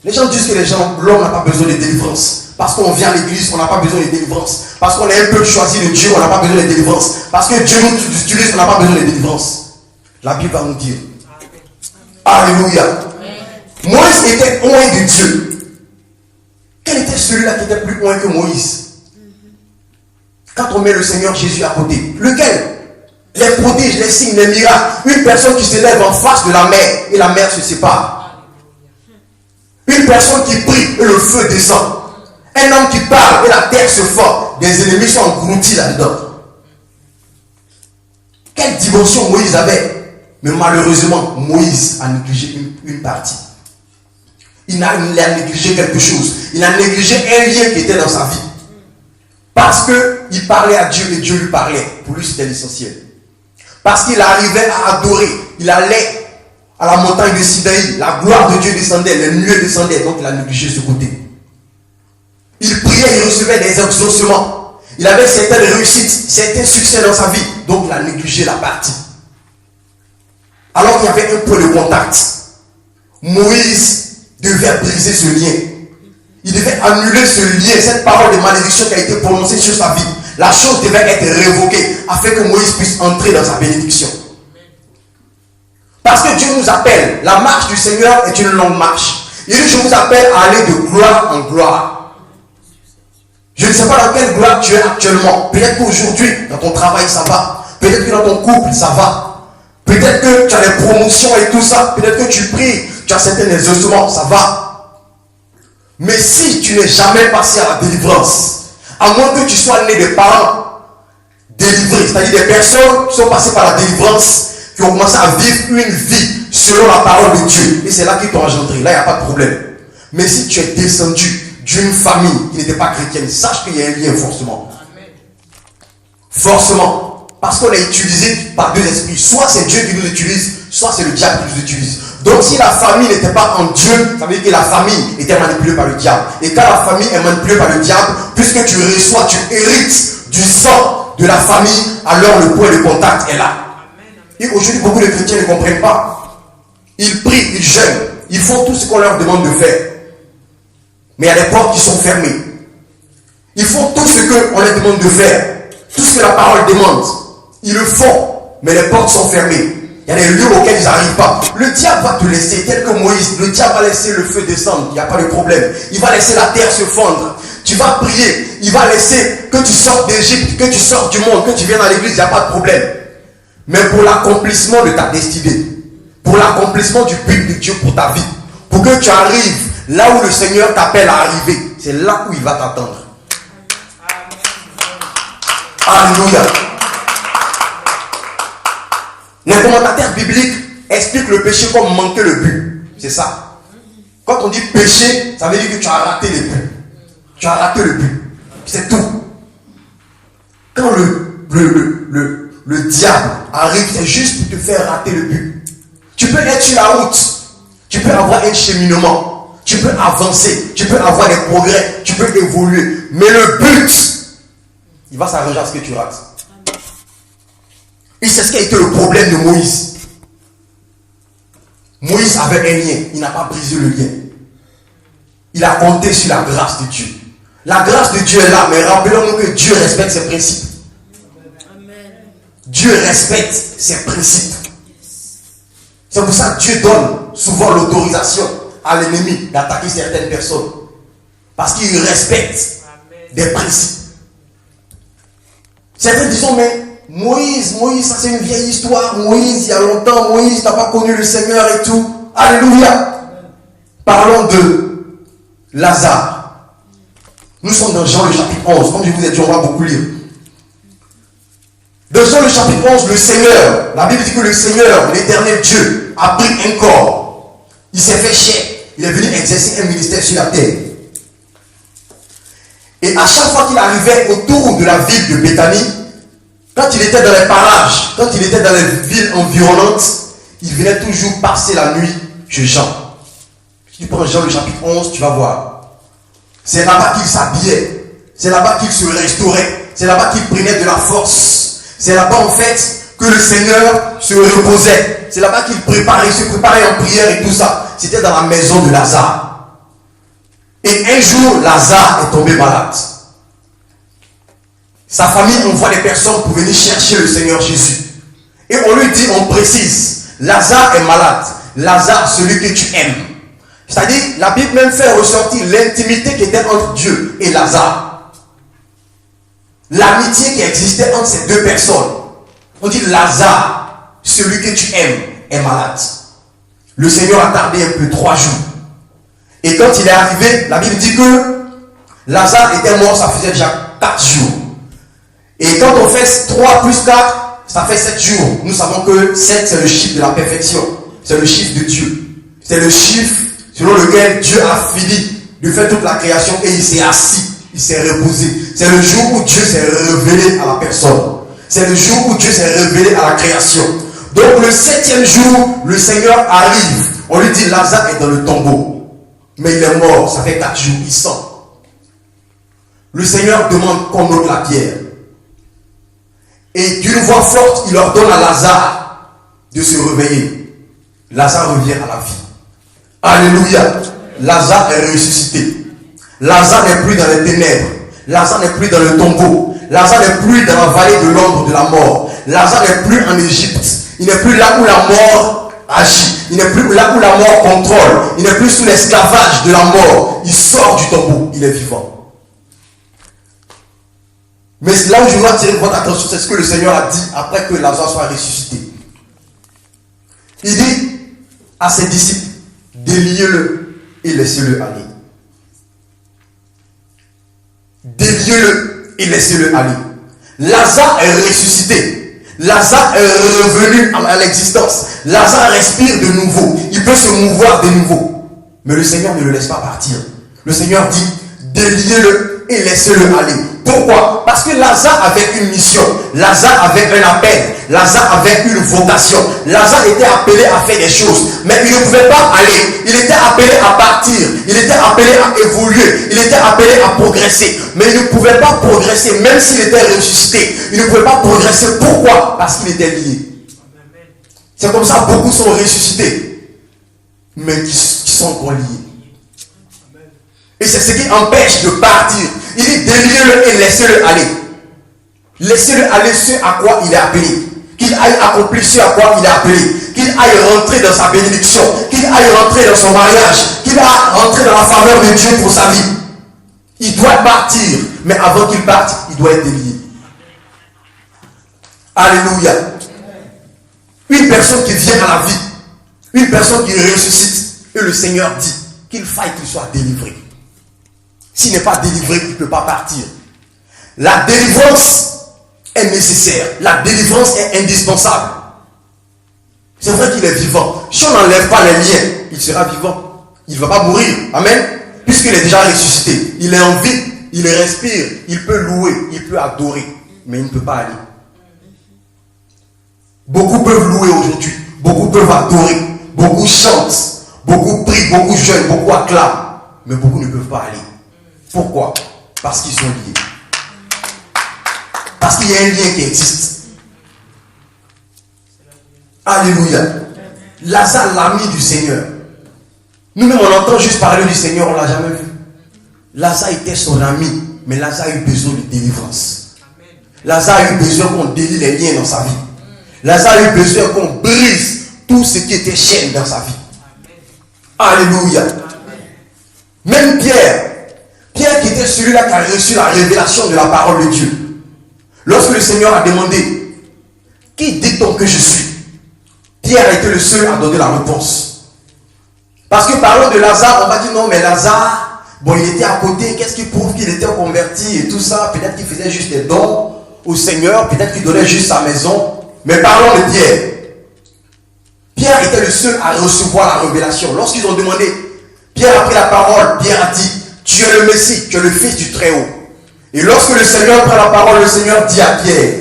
Les gens disent que l'homme n'a pas besoin de délivrance. Parce qu'on vient à l'église, on n'a pas besoin de délivrance. Parce qu'on est un peu choisi de Dieu, on n'a pas besoin de délivrance. Parce que Dieu nous utilise, on n'a pas besoin de délivrance. La Bible va nous dire. Alléluia. Moïse était oint de Dieu. Quel était celui-là qui était plus oint que Moïse? Quand on met le Seigneur Jésus à côté, lequel? Les prodiges, les signes, les miracles. Une personne qui se lève en face de la mer et la mer se sépare. Une personne qui prie et le feu descend. Un homme qui parle et la terre se fend. Des ennemis sont engloutis là-dedans. Quelle dimension Moïse avait? Mais malheureusement, Moïse a négligé une partie. Il a négligé quelque chose. Il a négligé un lien qui était dans sa vie. Parce qu'il parlait à Dieu et Dieu lui parlait. Pour lui, c'était l'essentiel. Parce qu'il arrivait à adorer. Il allait à la montagne de Sinaï. La gloire de Dieu descendait, les nuées descendaient. Donc il a négligé ce côté. Il priait, il recevait des exaucements. Il avait certaines réussites, certains succès dans sa vie. Donc il a négligé la partie. Alors qu'il y avait un point de contact. Moïse devait briser ce lien. Il devait annuler ce lien, cette parole de malédiction qui a été prononcée sur sa vie. La chose devait être révoquée afin que Moïse puisse entrer dans sa bénédiction. Parce que Dieu nous appelle. La marche du Seigneur est une longue marche. Il dit, je vous appelle à aller de gloire en gloire. Je ne sais pas dans quelle gloire tu es actuellement. Peut-être qu'aujourd'hui, dans ton travail, ça va. Peut-être que dans ton couple, ça va. Peut-être que tu as des promotions et tout ça. Peut-être que tu pries, tu as certains exaucements, ça va. Mais si tu n'es jamais passé à la délivrance, à moins que tu sois né de parents délivrés, c'est-à-dire des personnes qui sont passées par la délivrance, qui ont commencé à vivre une vie selon la parole de Dieu. Et c'est là qu'ils t'ont engendré. Là, il n'y a pas de problème. Mais si tu es descendu d'une famille qui n'était pas chrétienne, sache qu'il y a un lien forcément. Forcément. Parce qu'on est utilisé par deux esprits. Soit c'est Dieu qui nous utilise, soit c'est le diable qui nous utilise. Donc si la famille n'était pas en Dieu, ça veut dire que la famille était manipulée par le diable. Et quand la famille est manipulée par le diable, puisque tu reçois, tu hérites du sang de la famille, alors le point de contact est là. Et aujourd'hui, beaucoup de chrétiens ne comprennent pas. Ils prient, ils jeûnent, ils font tout ce qu'on leur demande de faire. Mais il y a des portes qui sont fermées. Ils font tout ce qu'on leur demande de faire. Tout ce que la parole demande. Ils le font, mais les portes sont fermées. Il y a des lieux auxquels ils n'arrivent pas. Le diable va te laisser, tel que Moïse. Le diable va laisser le feu descendre. Il n'y a pas de problème. Il va laisser la terre se fondre. Tu vas prier. Il va laisser que tu sortes d'Égypte, que tu sortes du monde, que tu viennes à l'église. Il n'y a pas de problème. Mais pour l'accomplissement de ta destinée, pour l'accomplissement du but de Dieu pour ta vie, pour que tu arrives là où le Seigneur t'appelle à arriver, c'est là où il va t'attendre. Alléluia. Les commentateurs bibliques expliquent le péché comme manquer le but. C'est ça. Quand on dit péché, ça veut dire que tu as raté le but. Tu as raté le but. C'est tout. Quand le diable arrive, c'est juste pour te faire rater le but. Tu peux être sur la route. Tu peux avoir un cheminement. Tu peux avancer. Tu peux avoir des progrès. Tu peux évoluer. Mais le but, il va s'arranger à ce que tu rates. Et c'est ce qui a été le problème de Moïse. Moïse avait un lien. Il n'a pas brisé le lien. Il a compté sur la grâce de Dieu. La grâce de Dieu est là, mais rappelons-nous que Dieu respecte ses principes. Dieu respecte ses principes. C'est pour ça que Dieu donne souvent l'autorisation à l'ennemi d'attaquer certaines personnes. Parce qu'il respecte des principes. Certains disent, mais Moïse, ça c'est une vieille histoire. Moïse, il y a longtemps, Moïse n'a pas connu le Seigneur et tout. Alléluia. Parlons de Lazare. Nous sommes dans Jean le chapitre 11. Comme je vous ai dit, on va beaucoup lire. Dans Jean le chapitre 11, le Seigneur, la Bible dit que le Seigneur, l'éternel Dieu, a pris un corps. Il s'est fait chair. Il est venu exercer un ministère sur la terre. Et à chaque fois qu'il arrivait autour de la ville de Béthanie, quand il était dans les parages, quand il était dans les villes environnantes, il venait toujours passer la nuit chez Jean. Si tu prends Jean le chapitre 11, tu vas voir. C'est là-bas qu'il s'habillait. C'est là-bas qu'il se restaurait. C'est là-bas qu'il prenait de la force. C'est là-bas en fait que le Seigneur se reposait. C'est là-bas qu'il se préparait en prière et tout ça. C'était dans la maison de Lazare. Et un jour, Lazare est tombé malade. Sa famille envoie des personnes pour venir chercher le Seigneur Jésus. Et on lui dit, on précise, Lazare est malade. Lazare, celui que tu aimes. C'est-à-dire, la Bible même fait ressortir l'intimité qui était entre Dieu et Lazare. L'amitié qui existait entre ces deux personnes. On dit, Lazare, celui que tu aimes, est malade. Le Seigneur a tardé un peu, 3 jours. Et quand il est arrivé, la Bible dit que Lazare était mort, ça faisait déjà 4 jours. Et quand on fait 3 plus 4, ça fait 7 jours. Nous savons que 7, c'est le chiffre de la perfection. C'est le chiffre de Dieu. C'est le chiffre selon lequel Dieu a fini de faire toute la création et il s'est assis. Il s'est reposé. C'est le jour où Dieu s'est révélé à la personne. C'est le jour où Dieu s'est révélé à la création. Donc le 7e jour, le Seigneur arrive. On lui dit, Lazare est dans le tombeau. Mais il est mort. Ça fait 4 jours. Il sent. Le Seigneur demande qu'on ôte la pierre. Et d'une voix forte, il ordonne à Lazare de se réveiller. Lazare revient à la vie. Alléluia. Lazare est ressuscité. Lazare n'est plus dans les ténèbres. Lazare n'est plus dans le tombeau. Lazare n'est plus dans la vallée de l'ombre de la mort. Lazare n'est plus en Égypte. Il n'est plus là où la mort agit. Il n'est plus là où la mort contrôle. Il n'est plus sous l'esclavage de la mort. Il sort du tombeau. Il est vivant. Mais là où je veux attirer votre attention, c'est ce que le Seigneur a dit après que Lazare soit ressuscité. Il dit à ses disciples, déliez-le et laissez-le aller. Déliez-le et laissez-le aller. Lazare est ressuscité. Lazare est revenu à l'existence. Lazare respire de nouveau. Il peut se mouvoir de nouveau. Mais le Seigneur ne le laisse pas partir. Le Seigneur dit, déliez-le et laissez-le aller. Pourquoi? Parce que Lazare avait une mission, Lazare avait un appel, Lazare avait une vocation, Lazare était appelé à faire des choses, mais il ne pouvait pas aller, il était appelé à partir, il était appelé à évoluer, il était appelé à progresser, mais il ne pouvait pas progresser, même s'il était ressuscité, il ne pouvait pas progresser. Pourquoi? Parce qu'il était lié. C'est comme ça que beaucoup sont ressuscités, mais qui sont encore liés. Et c'est ce qui empêche de partir. Il dit déliez-le et laissez-le aller. Laissez-le aller ce à quoi il est appelé. Qu'il aille accomplir ce à quoi il est appelé. Qu'il aille rentrer dans sa bénédiction. Qu'il aille rentrer dans son mariage. Qu'il aille rentrer dans la faveur de Dieu pour sa vie. Il doit partir. Mais avant qu'il parte, il doit être délié. Alléluia. Une personne qui vient à la vie. Une personne qui ressuscite. Et le Seigneur dit qu'il faille qu'il soit délivré. S'il n'est pas délivré, il ne peut pas partir. La délivrance est nécessaire. La délivrance est indispensable. C'est vrai qu'il est vivant. Si on n'enlève pas les liens, il sera vivant. Il ne va pas mourir. Amen. Puisqu'il est déjà ressuscité. Il est en vie. Il respire. Il peut louer. Il peut adorer. Mais il ne peut pas aller. Beaucoup peuvent louer aujourd'hui. Beaucoup peuvent adorer. Beaucoup chantent. Beaucoup prient. Beaucoup jeûnent. Beaucoup acclament. Mais beaucoup ne peuvent pas aller. Pourquoi? Parce qu'ils sont liés. Parce qu'il y a un lien qui existe. Alléluia. Lazare, l'ami du Seigneur. Nous-mêmes, on entend juste parler du Seigneur, on ne l'a jamais vu. Lazare était son ami, mais Lazare a eu besoin de délivrance. Lazare a eu besoin qu'on délie les liens dans sa vie. Lazare a eu besoin qu'on brise tout ce qui était chaîne dans sa vie. Alléluia. Même Pierre qui était celui-là qui a reçu la révélation de la parole de Dieu. Lorsque le Seigneur a demandé, qui dit-on que je suis? Pierre a été le seul à donner la réponse. Parce que parlant de Lazare, on va dire non, mais Lazare, bon, il était à côté, qu'est-ce qui prouve qu'il était converti et tout ça? Peut-être qu'il faisait juste des dons au Seigneur, peut-être qu'il donnait juste sa maison. Mais parlons de Pierre. Pierre était le seul à recevoir la révélation. Lorsqu'ils ont demandé, Pierre a pris la parole, Pierre a dit, tu es le Messie, tu es le Fils du Très-Haut. Et lorsque le Seigneur prend la parole, le Seigneur dit à Pierre,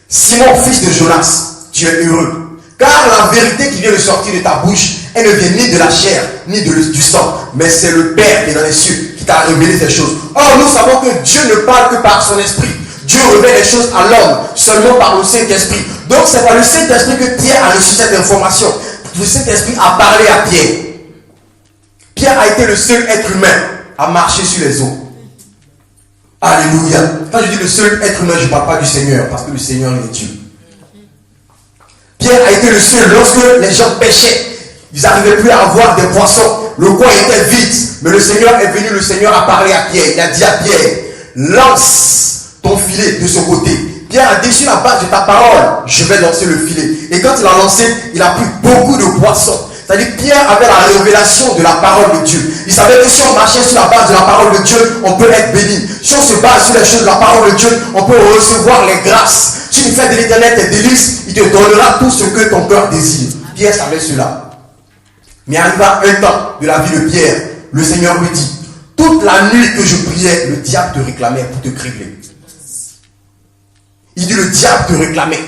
Simon, fils de Jonas, tu es heureux. Car la vérité qui vient de sortir de ta bouche, elle ne vient ni de la chair, ni du sang, mais c'est le Père qui est dans les cieux qui t'a révélé ces choses. Or, nous savons que Dieu ne parle que par son esprit. Dieu révèle les choses à l'homme, seulement par le Saint-Esprit. Donc, c'est par le Saint-Esprit que Pierre a reçu cette information. Le Saint-Esprit a parlé à Pierre. Pierre a été le seul être humain à marcher sur les eaux. Alléluia. Quand je dis le seul être humain, je ne parle pas du Seigneur, parce que le Seigneur est Dieu. Pierre a été le seul, lorsque les gens pêchaient, ils n'arrivaient plus à avoir des poissons. Le coin était vide, mais le Seigneur est venu, le Seigneur a parlé à Pierre. Il a dit à Pierre, lance ton filet de ce côté. Pierre a dit, sur la base de ta parole, je vais lancer le filet. Et quand il a lancé, il a pris beaucoup de poissons. C'est-à-dire Pierre avait la révélation de la parole de Dieu. Il savait que si on marchait sur la base de la parole de Dieu, on peut être béni. Si on se base sur les choses de la parole de Dieu, on peut recevoir les grâces. Si tu fais de l'Éternel tes délices, il te donnera tout ce que ton cœur désire. Pierre savait cela. Mais arriva un temps de la vie de Pierre, le Seigneur lui dit, toute la nuit que je priais, le diable te réclamait pour te cribler. Il dit, le diable te réclamait.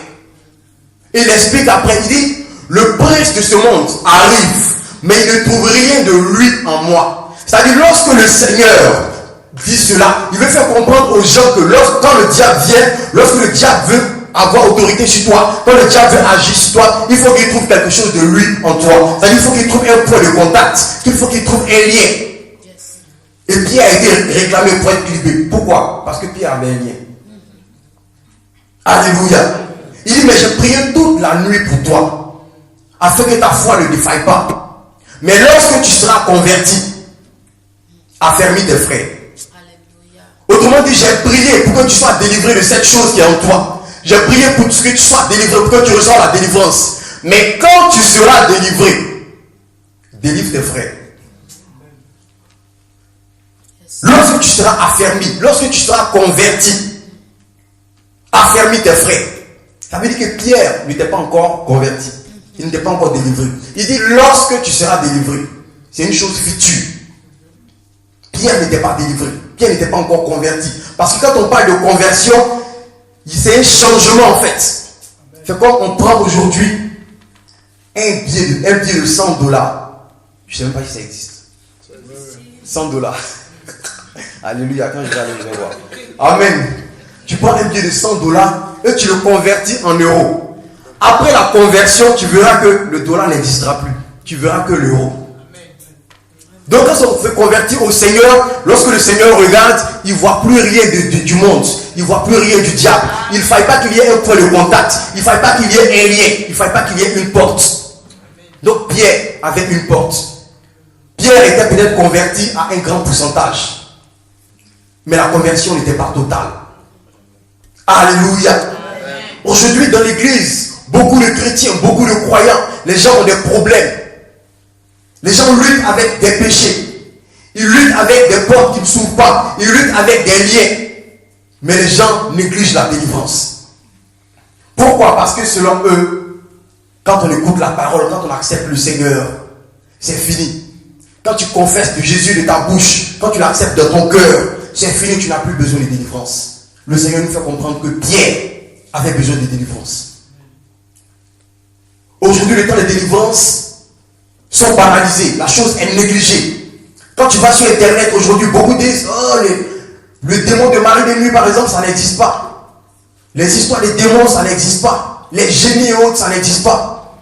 Et il explique après, il dit, le prince de ce monde arrive, mais il ne trouve rien de lui en moi. C'est-à-dire, lorsque le Seigneur dit cela, il veut faire comprendre aux gens que quand le diable vient, lorsque le diable veut avoir autorité sur toi, quand le diable veut agir sur toi, il faut qu'il trouve quelque chose de lui en toi. C'est-à-dire, il faut qu'il trouve un point de contact, il faut qu'il trouve un lien. Et Pierre a été réclamé pour être clippé. Pourquoi? Parce que Pierre avait un lien. Alléluia. Il dit, mais j'ai prié toute la nuit pour toi, afin que ta foi ne défaille pas. Mais lorsque tu seras converti, affermis tes frères. Alléluia. Autrement dit, j'ai prié pour que tu sois délivré de cette chose qui est en toi. J'ai prié pour que tu sois délivré, pour que tu reçoives la délivrance. Mais quand tu seras délivré, délivre tes frères. Lorsque tu seras affermi, lorsque tu seras converti, affermis tes frères. Ça veut dire que Pierre n'était pas encore converti. Il n'était pas encore délivré. Il dit, lorsque tu seras délivré, c'est une chose future. Pierre n'était pas délivré. Pierre n'était pas encore converti. Parce que quand on parle de conversion, c'est un changement en fait. C'est comme on prend aujourd'hui un billet de 100 dollars. Je ne sais même pas si ça existe. 100 dollars. Alléluia, quand je vais aller, je vais voir. Amen. Tu prends un billet de 100 dollars et tu le convertis en euros. Après la conversion, tu verras que le dollar n'existera plus. Tu verras que l'euro. Donc quand on se convertit au Seigneur, lorsque le Seigneur regarde, il ne voit plus rien du monde. Il ne voit plus rien du diable. Il ne fallait pas qu'il y ait un point de contact. Il ne fallait pas qu'il y ait un lien. Il ne fallait pas qu'il y ait une porte. Donc Pierre avait une porte. Pierre était peut-être converti à un grand pourcentage. Mais la conversion n'était pas totale. Alléluia. Aujourd'hui dans l'église, beaucoup de chrétiens, beaucoup de croyants, les gens ont des problèmes. Les gens luttent avec des péchés. Ils luttent avec des portes qui ne s'ouvrent pas. Ils luttent avec des liens. Mais les gens négligent la délivrance. Pourquoi? Parce que selon eux, quand on écoute la parole, quand on accepte le Seigneur, c'est fini. Quand tu confesses de Jésus de ta bouche, quand tu l'acceptes de ton cœur, c'est fini, tu n'as plus besoin de délivrance. Le Seigneur nous fait comprendre que Pierre avait besoin de délivrance. Aujourd'hui, les temps de délivrance sont banalisés. La chose est négligée. Quand tu vas sur Internet aujourd'hui, beaucoup disent oh, le démon de Marie de nuit, par exemple, ça n'existe pas. Les histoires des démons, ça n'existe pas. Les génies et autres, ça n'existe pas.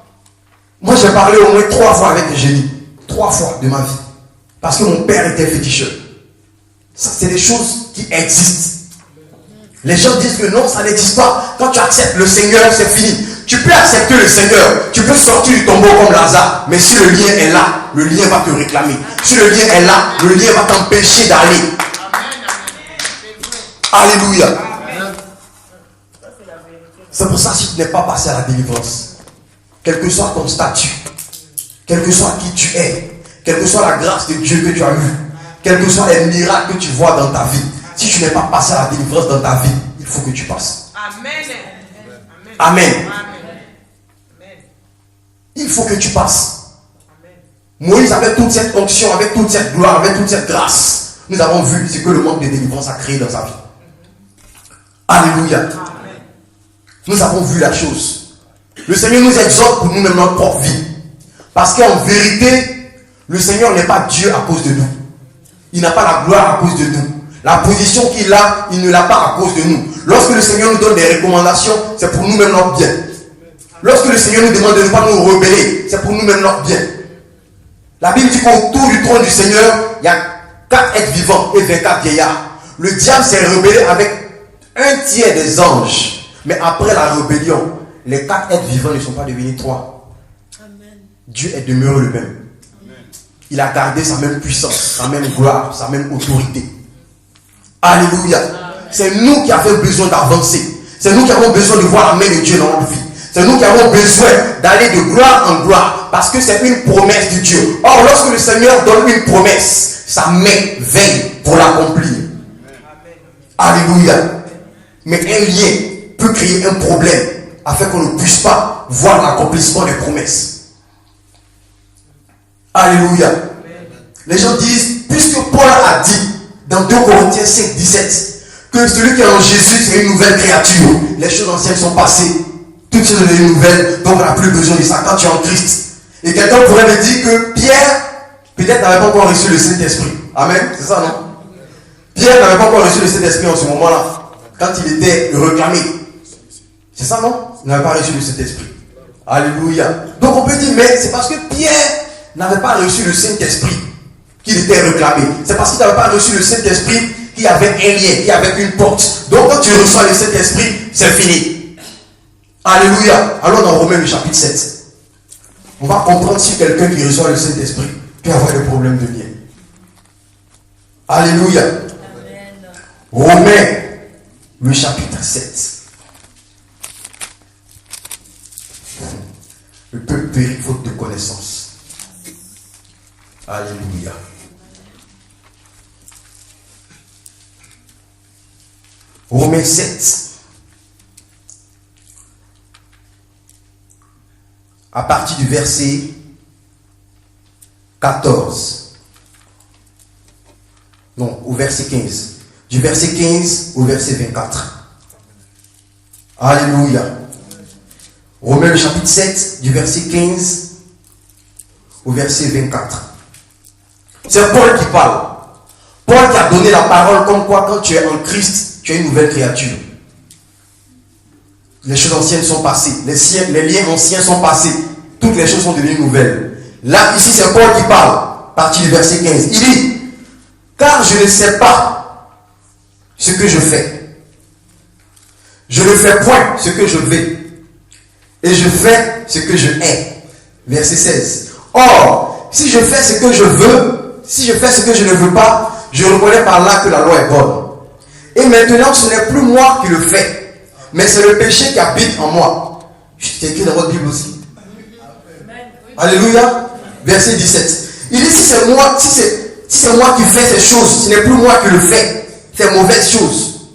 Moi, j'ai parlé au moins 3 fois avec les génies. 3 fois de ma vie. Parce que mon père était féticheur. Ça, c'est des choses qui existent. Les gens disent que non, ça n'existe pas. Quand tu acceptes le Seigneur, c'est fini. Tu peux accepter le Seigneur. Tu peux sortir du tombeau comme Lazare. Mais si le lien est là, le lien va te réclamer. Si le lien est là, le lien va t'empêcher d'aller. Alléluia. C'est pour ça que si tu n'es pas passé à la délivrance, quel que soit ton statut, quel que soit qui tu es, quelle que soit la grâce de Dieu que tu as eue, quels que soient les miracles que tu vois dans ta vie, si tu n'es pas passé à la délivrance dans ta vie, il faut que tu passes. Amen. Amen. Il faut que tu passes. Moïse avait toute cette onction, avec toute cette gloire, avec toute cette grâce. Nous avons vu ce que le manque de délivrance a créé dans sa vie. Alléluia. Nous avons vu la chose. Le Seigneur nous exhorte pour nous-mêmes notre propre vie. Parce qu'en vérité, le Seigneur n'est pas Dieu à cause de nous. Il n'a pas la gloire à cause de nous. La position qu'il a, il ne l'a pas à cause de nous. Lorsque le Seigneur nous donne des recommandations, c'est pour nous-mêmes notre bien. Lorsque le Seigneur nous demande de ne pas nous rebeller, c'est pour nous-mêmes notre bien. La Bible dit qu'autour du trône du Seigneur, il y a 4 êtres vivants et 24 vieillards. Le diable s'est rebellé avec 1/3 des anges. Mais après la rébellion, les 4 êtres vivants ne sont pas devenus 3. Amen. Dieu est demeuré le même. Amen. Il a gardé sa même puissance, sa même gloire, sa même autorité. Alléluia. C'est nous qui avons besoin d'avancer. C'est nous qui avons besoin de voir la main de Dieu dans notre vie. C'est nous qui avons besoin d'aller de gloire en gloire. Parce que c'est une promesse de Dieu. Or, lorsque le Seigneur donne une promesse, sa main veille pour l'accomplir. Alléluia. Mais un lien peut créer un problème afin qu'on ne puisse pas voir l'accomplissement des promesses. Alléluia. Les gens disent, puisque Paul a dit dans 2 Corinthiens 5, 17 que celui qui est en Jésus, c'est une nouvelle créature. Les choses anciennes sont passées. Toutes choses deviennent nouvelles. Donc on n'a plus besoin de ça quand tu es en Christ. Et quelqu'un pourrait me dire que Pierre, peut-être n'avait pas encore reçu le Saint-Esprit. Amen. C'est ça, non? Pierre n'avait pas encore reçu le Saint-Esprit en ce moment-là. Quand il était réclamé. C'est ça, non? Il n'avait pas reçu le Saint-Esprit. Alléluia. Donc on peut dire, mais c'est parce que Pierre n'avait pas reçu le Saint-Esprit qu'il était réclamé. C'est parce qu'il n'avait pas reçu le Saint-Esprit qu'il y avait un lien, qu'il y avait une porte. Donc quand tu reçois le Saint-Esprit, c'est fini. Alléluia. Allons dans Romains le chapitre 7. On va comprendre si quelqu'un qui reçoit le Saint-Esprit peut avoir des problèmes de lien. Alléluia. Amen. Romains le chapitre 7. Le peuple périt faute de connaissance. Alléluia. Romains 7. À partir du verset 14. Non, au verset 15. Du verset 15 au verset 24. Alléluia. Romains le chapitre 7, du verset 15 au verset 24. C'est Paul qui parle. Paul qui a donné la parole comme quoi quand tu es en Christ, tu es une nouvelle créature. Les choses anciennes sont passées. Les liens anciens sont passés. Toutes les choses sont devenues nouvelles. Là, ici, c'est Paul qui parle. Partie du verset 15. Il dit, car je ne sais pas ce que je fais. Je ne fais point ce que je veux. Et je fais ce que je hais. Verset 16. Or, si je fais ce que je veux, si je fais ce que je ne veux pas, je reconnais par là que la loi est bonne. Et maintenant, ce n'est plus moi qui le fais, mais c'est le péché qui habite en moi. C'est écrit dans votre Bible aussi. Alléluia. Verset 17. Il dit, si c'est moi qui fais ces choses, ce n'est plus moi qui le fais, ces mauvaises choses,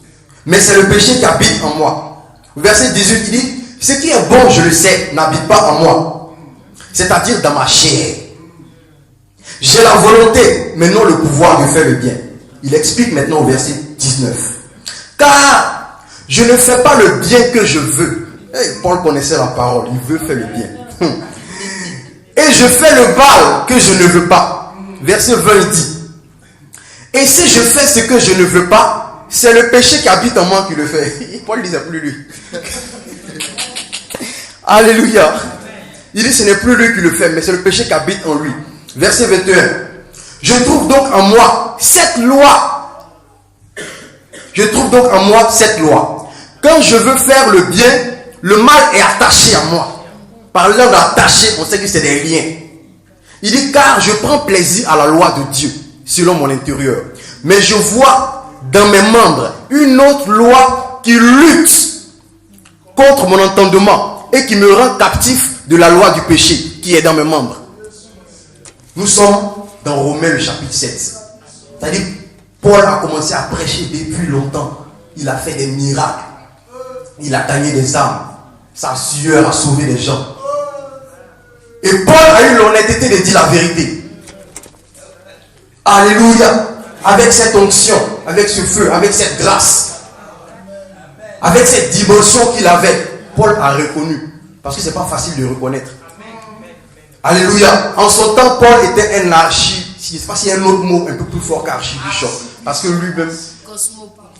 mais c'est le péché qui habite en moi. Verset 18, il dit, ce qui est bon, je le sais, n'habite pas en moi, c'est-à-dire dans ma chair. J'ai la volonté, mais non le pouvoir de faire le bien. Il explique maintenant au verset 19. Car je ne fais pas le bien que je veux. Hey, Paul connaissait la parole, il veut faire le bien. Et je fais le mal que je ne veux pas. Verset 20 il dit. Et si je fais ce que je ne veux pas, c'est le péché qui habite en moi qui le fait. Paul ne disait plus lui. Alléluia. Il dit ce n'est plus lui qui le fait, mais c'est le péché qui habite en lui. Verset 21. Je trouve donc en moi cette loi. Je trouve donc en moi cette loi. Quand je veux faire le bien, le mal est attaché à moi. Par l'heure d'attaché, on sait que c'est des liens. Il dit car je prends plaisir à la loi de Dieu, selon mon intérieur. Mais je vois dans mes membres une autre loi qui lutte contre mon entendement et qui me rend captif de la loi du péché qui est dans mes membres. Nous sommes dans Romains le chapitre 7. C'est-à-dire, Paul a commencé à prêcher depuis longtemps. Il a fait des miracles. Il a gagné des âmes. Sa sueur a sauvé des gens. Et Paul a eu l'honnêteté de dire la vérité. Alléluia. Avec cette onction, avec ce feu, avec cette grâce, avec cette dimension qu'il avait, Paul a reconnu. Parce que ce n'est pas facile de reconnaître. Alléluia. En son temps, Paul était un archi. Je ne sais pas s'il y a un autre mot un peu plus fort qu'archibishop. Parce que lui-même,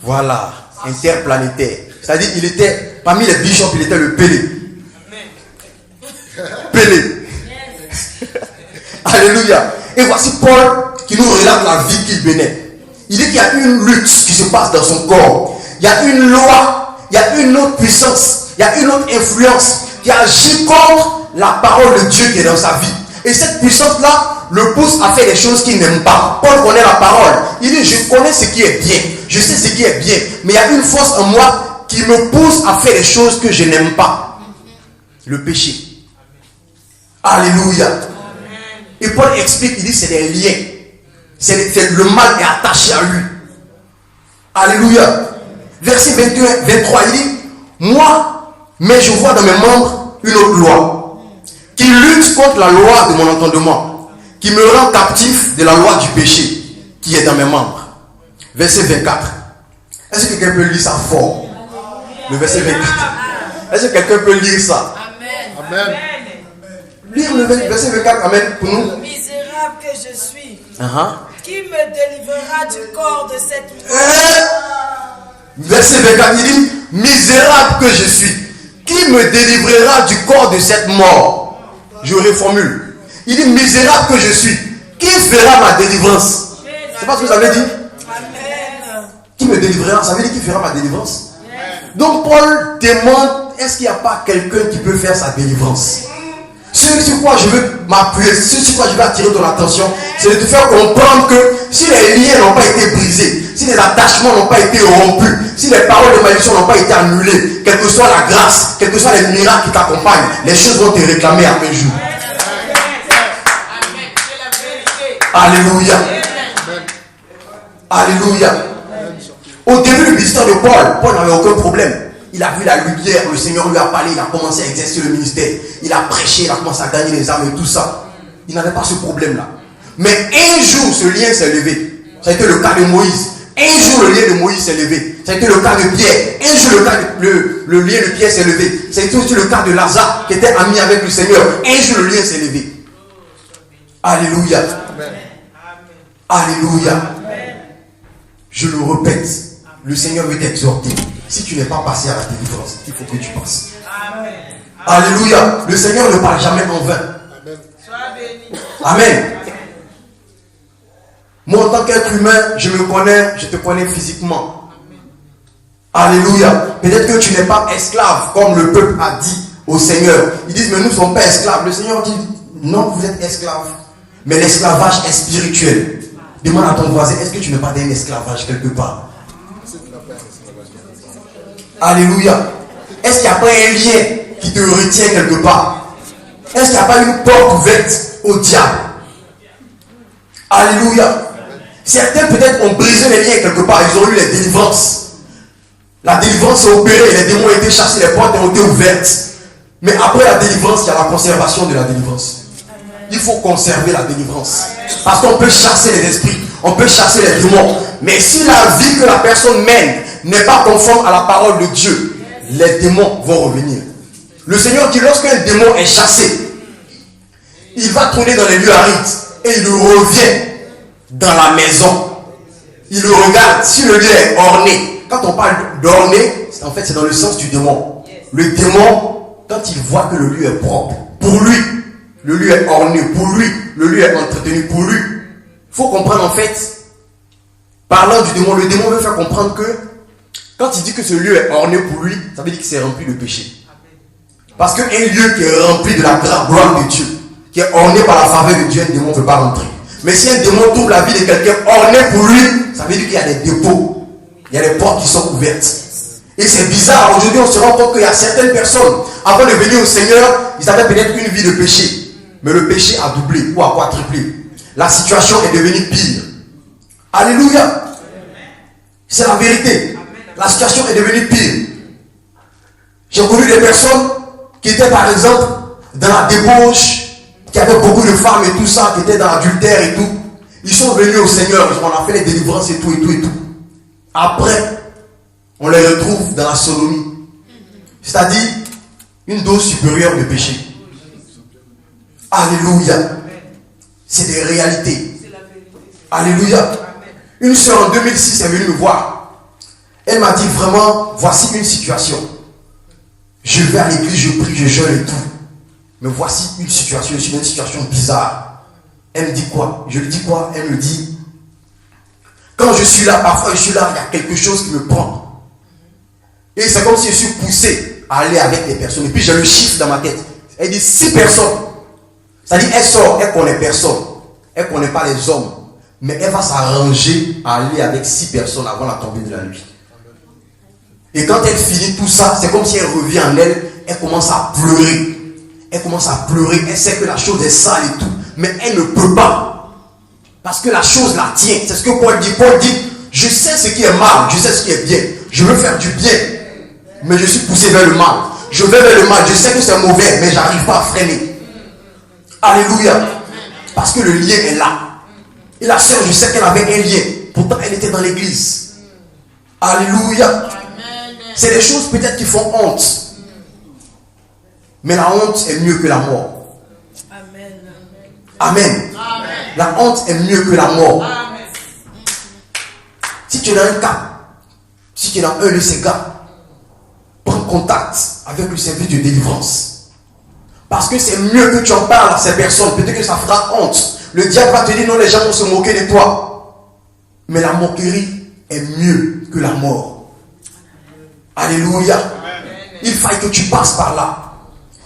voilà, interplanétaire. C'est-à-dire, il était, parmi les bishops, il était le Pélé. Pélé. Alléluia. Et voici Paul qui nous relate la vie qu'il menait. Il dit qu'il y a une lutte qui se passe dans son corps. Il y a une loi, il y a une autre puissance, il y a une autre influence qui agit contre la parole de Dieu qui est dans sa vie. Et cette puissance-là le pousse à faire des choses qu'il n'aime pas. Paul connaît la parole. Il dit, je connais ce qui est bien. Je sais ce qui est bien. Mais il y a une force en moi qui me pousse à faire des choses que je n'aime pas. Le péché. Alléluia. Et Paul explique, il dit, c'est des liens. Le mal est attaché à lui. Alléluia. Verset 21, 23, il dit, moi, mais je vois dans mes membres une autre loi qui lutte contre la loi de mon entendement, qui me rend captif de la loi du péché qui est dans mes membres. Verset 24. Est-ce que quelqu'un peut lire ça fort? Le verset 24. Est-ce que quelqu'un peut lire ça? Amen. Amen. Lire le verset 24, amen, pour nous. Misérable que je suis, Qui me délivrera du corps de cette mort? Verset 24, il dit, misérable que je suis, qui me délivrera du corps de cette mort? Je reformule. Il dit, misérable que je suis, qui fera ma délivrance? C'est pas ce que ça veut dire? Amen. Qui me délivrera? Ça veut dire qui fera ma délivrance? Donc Paul demande, est-ce qu'il n'y a pas quelqu'un qui peut faire sa délivrance? Ce sur quoi je veux m'appuyer, ce sur quoi je veux attirer ton attention, c'est de te faire comprendre que si les liens n'ont pas été brisés, si les attachements n'ont pas été rompus, si les paroles de malédiction n'ont pas été annulées, quelle que soit la grâce, quels que soient les miracles qui t'accompagnent, les choses vont te réclamer à un jour. Alléluia. Alléluia. Au début du ministère de Paul n'avait aucun problème. Il a vu la lumière, le Seigneur lui a parlé, il a commencé à exercer le ministère. Il a prêché, il a commencé à gagner les âmes et tout ça. Il n'avait pas ce problème-là. Mais un jour, ce lien s'est levé. Ça a été le cas de Moïse. Un jour, le lien de Moïse s'est levé. Ça a été le cas de Pierre. Un jour, le lien de Pierre s'est levé. Ça a été aussi le cas de Lazare, qui était ami avec le Seigneur. Un jour, le lien s'est levé. Alléluia. Amen. Alléluia. Je le répète, le Seigneur veut t'exhorter. Si tu n'es pas passé à la délivrance, il faut que tu passes. Amen. Alléluia. Le Seigneur ne parle jamais en vain. Amen. Sois béni. Amen. Moi, en tant qu'être humain, je te connais physiquement. Alléluia. Peut-être que tu n'es pas esclave, comme le peuple a dit au Seigneur. Ils disent, mais nous ne sommes pas esclaves. Le Seigneur dit, non, vous êtes esclaves. Mais l'esclavage est spirituel. Demande à ton voisin, est-ce que tu n'es pas d'un esclavage quelque part? Alléluia. Est-ce qu'il n'y a pas un lien qui te retient quelque part? Est-ce qu'il n'y a pas une porte ouverte au diable? Alléluia. Certains peut-être ont brisé les liens quelque part, ils ont eu les délivrances. La délivrance est opérée, les démons ont été chassés, les portes ont été ouvertes. Mais après la délivrance, il y a la conservation de la délivrance. Il faut conserver la délivrance. Parce qu'on peut chasser les esprits, on peut chasser les démons. Mais si la vie que la personne mène n'est pas conforme à la parole de Dieu, les démons vont revenir. Le Seigneur dit, lorsqu'un démon est chassé, il va tourner dans les lieux arides et il revient dans la maison. Il le regarde. Si le lieu est orné, quand on parle d'orné, en fait c'est dans le sens du démon. Le démon, quand il voit que le lieu est propre, pour lui, le lieu est orné, pour lui, le lieu est entretenu, pour lui. Il faut comprendre en fait, parlant du démon, le démon veut faire comprendre que quand il dit que ce lieu est orné pour lui, ça veut dire qu'il s'est rempli de péché. Parce qu'un lieu qui est rempli de la gloire de Dieu, qui est orné par la faveur de Dieu, un démon ne peut pas rentrer. Mais si un démon trouve la vie de quelqu'un orné pour lui, ça veut dire qu'il y a des dépôts, il y a des portes qui sont ouvertes. Et c'est bizarre, aujourd'hui on se rend compte qu'il y a certaines personnes, avant de venir au Seigneur, ils avaient peut-être une vie de péché. Mais le péché a doublé ou a quadruplé. La situation est devenue pire. Alléluia. C'est la vérité. La situation est devenue pire. J'ai connu des personnes qui étaient par exemple dans la débauche, qui avaient beaucoup de femmes et tout ça, qui étaient dans l'adultère et tout. Ils sont venus au Seigneur, on a fait les délivrances et tout et tout et tout. Après, on les retrouve dans la sodomie. C'est-à-dire une dose supérieure de péché. Alléluia. C'est des réalités. Alléluia. Une soeur en 2006 est venue me voir. Elle m'a dit vraiment, voici une situation. Je vais à l'église, je prie, je jeûne et tout. Mais voici une situation, je suis dans une situation bizarre. Elle me dit quoi? Je lui dis quoi? Elle me dit, quand je suis là, parfois je suis là, il y a quelque chose qui me prend. Et c'est comme si je suis poussé à aller avec les personnes. Et puis j'ai le chiffre dans ma tête. Elle dit 6 personnes. C'est-à-dire, elle sort, elle ne connaît personne. Elle ne connaît pas les hommes. Mais elle va s'arranger à aller avec 6 personnes avant la tombée de la nuit. Et quand elle finit tout ça, c'est comme si elle revient en elle, elle commence à pleurer. Elle commence à pleurer, elle sait que la chose est sale et tout. Mais elle ne peut pas. Parce que la chose la tient. C'est ce que Paul dit. Paul dit, je sais ce qui est mal, je sais ce qui est bien. Je veux faire du bien. Mais je suis poussé vers le mal. Je vais vers le mal, je sais que c'est mauvais, mais je n'arrive pas à freiner. Alléluia. Parce que le lien est là. Et la sœur, je sais qu'elle avait un lien. Pourtant, elle était dans l'église. Alléluia. C'est des choses peut-être qui font honte. Mais la honte est mieux que la mort. Amen. Amen. La honte est mieux que la mort. Amen. Si tu es dans un cas, si tu es dans un de ces gars, prends contact avec le service de délivrance. Parce que c'est mieux que tu en parles à ces personnes. Peut-être que ça fera honte. Le diable va te dire non, les gens vont se moquer de toi. Mais la moquerie est mieux que la mort. Alléluia. Il faille que tu passes par là.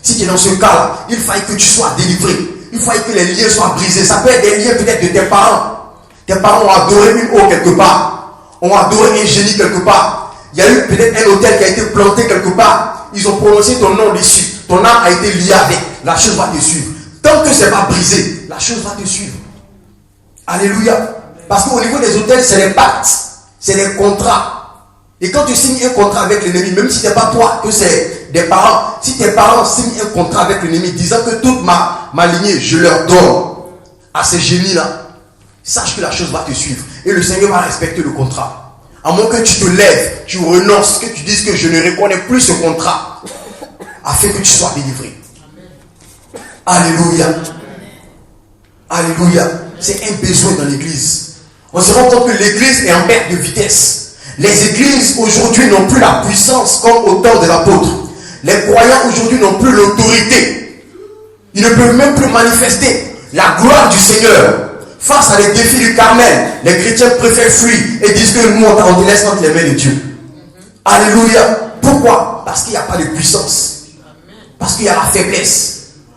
Si tu es dans ce cas-là, il faille que tu sois délivré. Il faille que les liens soient brisés. Ça peut être des liens peut-être de tes parents. Tes parents ont adoré une eau quelque part. Ont adoré un génie quelque part. Il y a eu peut-être un hôtel qui a été planté quelque part. Ils ont prononcé ton nom dessus. Ton âme a été liée avec. La chose va te suivre. Tant que ce n'est pas brisé, la chose va te suivre. Alléluia. Parce qu'au niveau des hôtels, c'est les pactes. C'est les contrats. Et quand tu signes un contrat avec l'ennemi, même si ce n'est pas toi, que c'est des parents, si tes parents signent un contrat avec l'ennemi disant que toute ma lignée, je leur donne à ces génies-là, sache que la chose va te suivre. Et le Seigneur va respecter le contrat. À moins que tu te lèves, tu renonces, que tu dises que je ne reconnais plus ce contrat, afin que tu sois délivré. Alléluia. Alléluia. C'est un besoin dans l'église. On se rend compte que l'église est en perte de vitesse. Les églises aujourd'hui n'ont plus la puissance comme au temps de l'apôtre. Les croyants aujourd'hui n'ont plus l'autorité. Ils ne peuvent même plus manifester la gloire du Seigneur. Face à les défis du Carmel, les chrétiens préfèrent fuir et disent que nous, on te laisse entre les mains de Dieu. Alléluia. Pourquoi? Parce qu'il n'y a pas de puissance. Parce qu'il y a la faiblesse.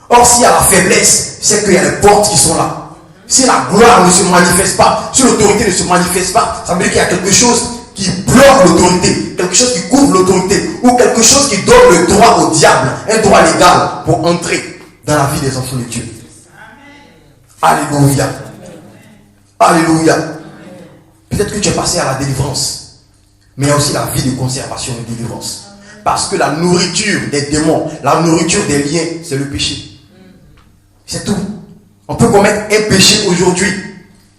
Or, s'il y a la faiblesse, c'est qu'il y a les portes qui sont là. Si la gloire ne se manifeste pas, si l'autorité ne se manifeste pas, ça veut dire qu'il y a quelque chose qui bloque l'autorité, quelque chose qui couvre l'autorité, ou quelque chose qui donne le droit au diable, un droit légal pour entrer dans la vie des enfants de Dieu. Alléluia. Alléluia. Peut-être que tu es passé à la délivrance, mais il y a aussi la vie de conservation et de délivrance. Parce que la nourriture des démons, la nourriture des liens, c'est le péché. C'est tout. On peut commettre un péché aujourd'hui.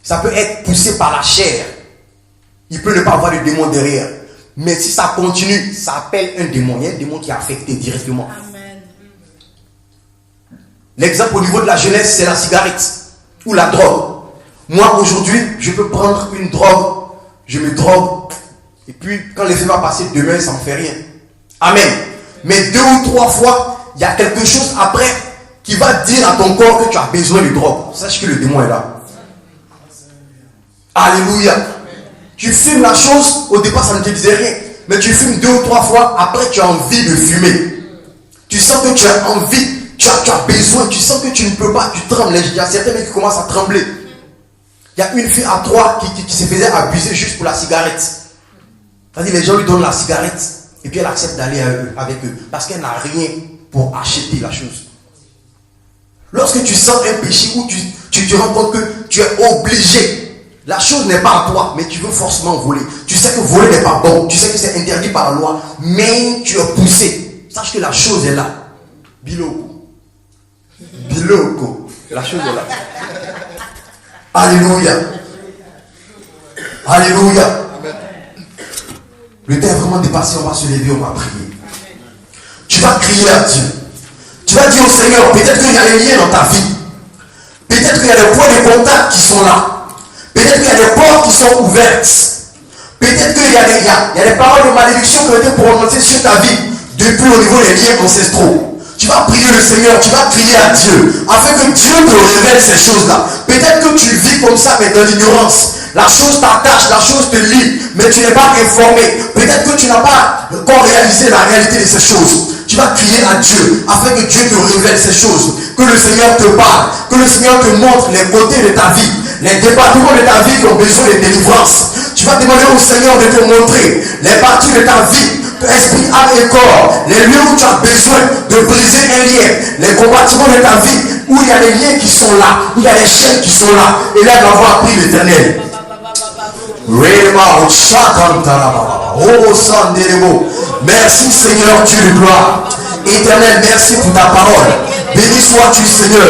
Ça peut être poussé par la chair. Il peut ne pas avoir de démon derrière. Mais si ça continue, ça appelle un démon. Il y a un démon qui est affecté directement. Amen. L'exemple au niveau de la jeunesse, c'est la cigarette ou la drogue. Moi, aujourd'hui, je peux prendre une drogue, je me drogue, et puis quand l'effet va passer demain, ça ne me fait rien. Amen. Mais 2 ou 3 fois, il y a quelque chose après qui va dire à ton corps que tu as besoin de drogue. Sache que le démon est là. Alléluia. Tu fumes la chose, au départ ça ne te disait rien. Mais tu fumes 2 ou 3 fois, après tu as envie de fumer. Tu sens que tu as envie, tu as besoin, tu sens que tu ne peux pas, tu trembles. Il y a certains mecs qui commencent à trembler. Il y a une fille à 3 qui se faisait abuser juste pour la cigarette. C'est-à-dire les gens lui donnent la cigarette et puis elle accepte d'aller avec eux. Parce qu'elle n'a rien pour acheter la chose. Lorsque tu sens un péché où tu te rends compte que tu es obligé, la chose n'est pas à toi, mais tu veux forcément voler. Tu sais que voler n'est pas bon, tu sais que c'est interdit par la loi, mais tu es poussé. Sache que la chose est là. Biloko. Biloko. La chose est là. Alléluia. Alléluia. Le temps est vraiment dépassé, on va se lever, on va prier. Tu vas crier à Dieu. Tu vas dire au Seigneur, peut-être qu'il y a des liens dans ta vie. Peut-être qu'il y a des points de contact qui sont là. Peut-être qu'il y a des portes qui sont ouvertes. Peut-être qu'il y a des paroles de malédiction qui ont été prononcées sur ta vie depuis au niveau des liens ancestraux. Tu vas prier le Seigneur, tu vas crier à Dieu, afin que Dieu te révèle ces choses-là. Peut-être que tu vis comme ça, mais dans l'ignorance. La chose t'attache, la chose te lie, mais tu n'es pas informé. Peut-être que tu n'as pas encore réalisé la réalité de ces choses. Tu vas crier à Dieu, afin que Dieu te révèle ces choses. Que le Seigneur te parle, que le Seigneur te montre les côtés de ta vie, les départements de ta vie qui ont besoin de délivrance. Tu vas demander au Seigneur de te montrer les parties de ta vie, esprit, âme et corps, les lieux où tu as besoin de briser un lien, les compartiments de ta vie où il y a des liens qui sont là, où il y a des chaînes qui sont là, et là, tu vas avoir appris l'Éternel. Merci Seigneur Dieu de gloire. Éternel, merci pour ta parole. Béni sois-tu Seigneur.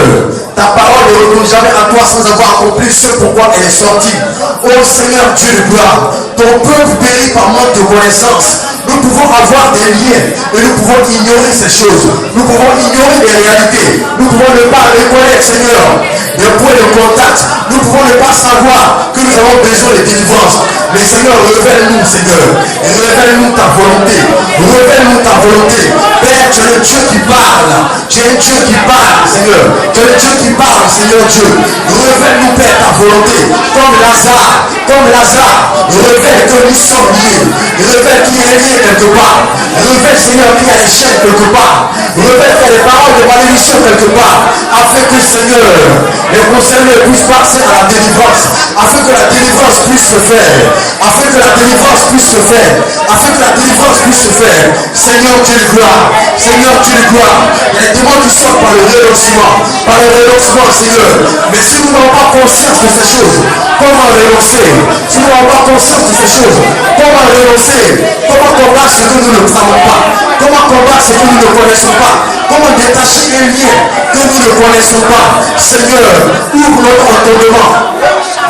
Ta parole ne retourne jamais à toi sans avoir accompli ce pourquoi elle est sortie. Oh Seigneur Dieu de gloire, ton peuple périt par manque de connaissance. Nous pouvons avoir des liens et nous pouvons ignorer ces choses. Nous pouvons ignorer les réalités. Nous pouvons ne pas reconnaître, Seigneur, des points de contact. Nous pouvons ne pas savoir que nous avons besoin de délivrance. Mais Seigneur, révèle-nous, Seigneur. Et révèle-nous ta volonté. Révèle-nous ta volonté. Père, tu es le Dieu qui parle. Tu es un Dieu qui parle, Seigneur. Tu es le Dieu qui parle, Seigneur Dieu. Révèle-nous, Père, ta volonté. Comme Lazare, révèle que nous sommes liés. Révèle qu'il y a lié quelque part. Révèle, Seigneur, qu'il y a des chaînes quelque part. Révèle qu'il y a des paroles de malédiction quelque part. Afin que, Seigneur, les concernés puissent passer à la délivrance. Afin que la délivrance puisse se faire. Afin que la délivrance puisse se faire. Afin que la délivrance puisse se faire. Seigneur Dieu de gloire. Seigneur Dieu de gloire. Il y a des démons qui sortent par le renoncement. Par le renoncement, Seigneur. Mais si nous n'avons pas conscience de ces choses, comment renoncer? Si nous n'avons pas conscience de ces choses, comment renoncer? Comment combattre ce que nous ne savons pas? Comment combattre ce que nous ne connaissons pas? Comment détacher un lien que nous ne connaissons pas? Seigneur, ouvre notre entendement.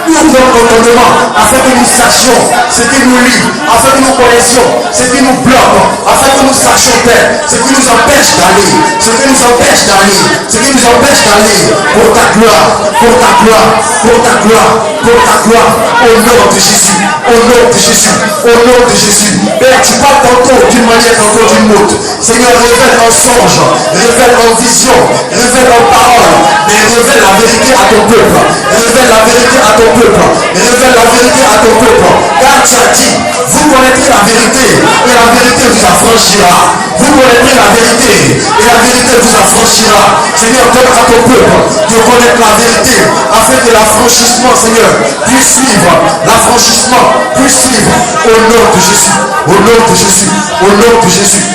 ouvre notre entendement afin que nous sachions ce qui nous lie, afin que nous connaissions ce qui nous bloque, afin que nous sachions, Père, ce qui nous empêche d'aller, ce qui nous empêche d'aller, ce qui nous empêche d'aller pour ta gloire, pour ta gloire, pour ta gloire, pour ta gloire, au nom de Jésus, au nom de Jésus, au nom de Jésus. Père, tu parles tantôt d'une manière, tantôt d'une autre. Seigneur, révèle en songe, révèle en vision, révèle en parole, mais révèle la vérité à ton peuple, révèle la vérité à ton peuple, révèle la vérité à ton peuple, car tu as dit, vous connaîtrez la vérité, et la vérité vous affranchira. Vous connaîtrez la vérité, et la vérité vous affranchira. Seigneur, donne à ton peuple de connaître la vérité, afin que l'affranchissement, Seigneur, puisse suivre, l'affranchissement puisse suivre, au nom de Jésus, au nom de Jésus, au nom de Jésus.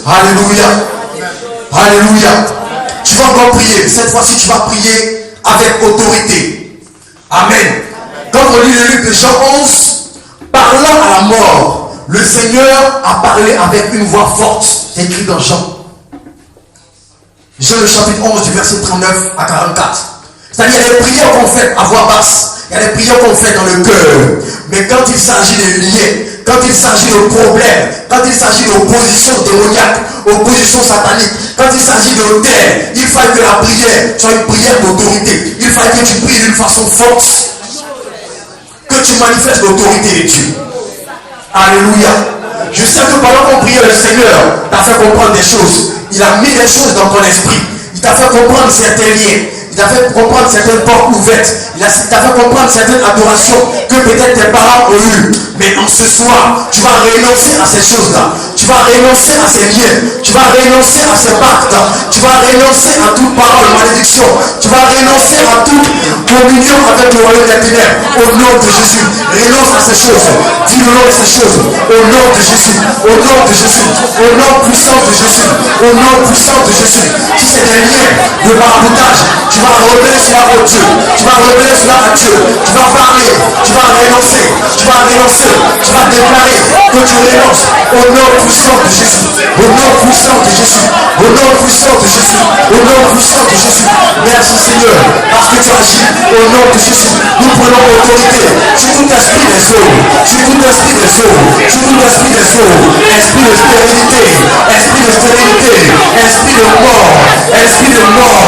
Alléluia. Alléluia. Tu vas encore prier. Cette fois-ci, tu vas prier avec autorité. Amen. Quand on lit le livre de Jean 11, parlant à la mort, le Seigneur a parlé avec une voix forte. C'est écrit dans Jean. Jean le chapitre 11 du verset 39 à 44. C'est-à-dire, il y a des prières qu'on fait à voix basse. Il y a des prières qu'on fait dans le cœur. Mais quand il s'agit de liens, quand il s'agit de problèmes, quand il s'agit d'opposition démoniaque, opposition satanique, quand il s'agit de terre, il faut que la prière soit une prière d'autorité. Il faut que tu pries d'une façon forte, que tu manifestes l'autorité de Dieu. Alléluia. Je sais que pendant qu'on priait, le Seigneur t'a fait comprendre des choses. Il a mis des choses dans ton esprit. Il t'a fait comprendre certains liens. Il t'a fait comprendre certaines portes ouvertes. Il t'a fait comprendre certaines adorations que peut-être tes parents ont eues. Mais en ce soir, tu vas renoncer à ces choses-là. Tu vas renoncer à ces liens. Tu vas renoncer à ces pactes. Tu vas renoncer à toute parole malédiction. Tu vas renoncer à toute communion avec le royaume des ténèbres. Au nom de Jésus. Renonce à ces choses. Dis le nom de ces choses. Au nom de Jésus. Au nom de Jésus. Au nom puissant de Jésus. Au nom puissant de Jésus. Si c'est des liens de maraboutage, tu vas revenir cela au Dieu. Tu vas revenir cela à Dieu. Tu vas parler. Tu vas renoncer. Tu vas renoncer. Tu vas déclarer que tu renonces au nom puissant de Jésus. Au nom puissant de Jésus. Au nom puissant de Jésus. Au nom puissant de Jésus. Merci Seigneur. Parce que tu agis au nom de Jésus. Nous prenons autorité sur tout esprit des eaux. Sur tout esprit des eaux. Sur tout esprit des eaux. Esprit de stérilité. Esprit de stérilité. Esprit de mort. Esprit de mort.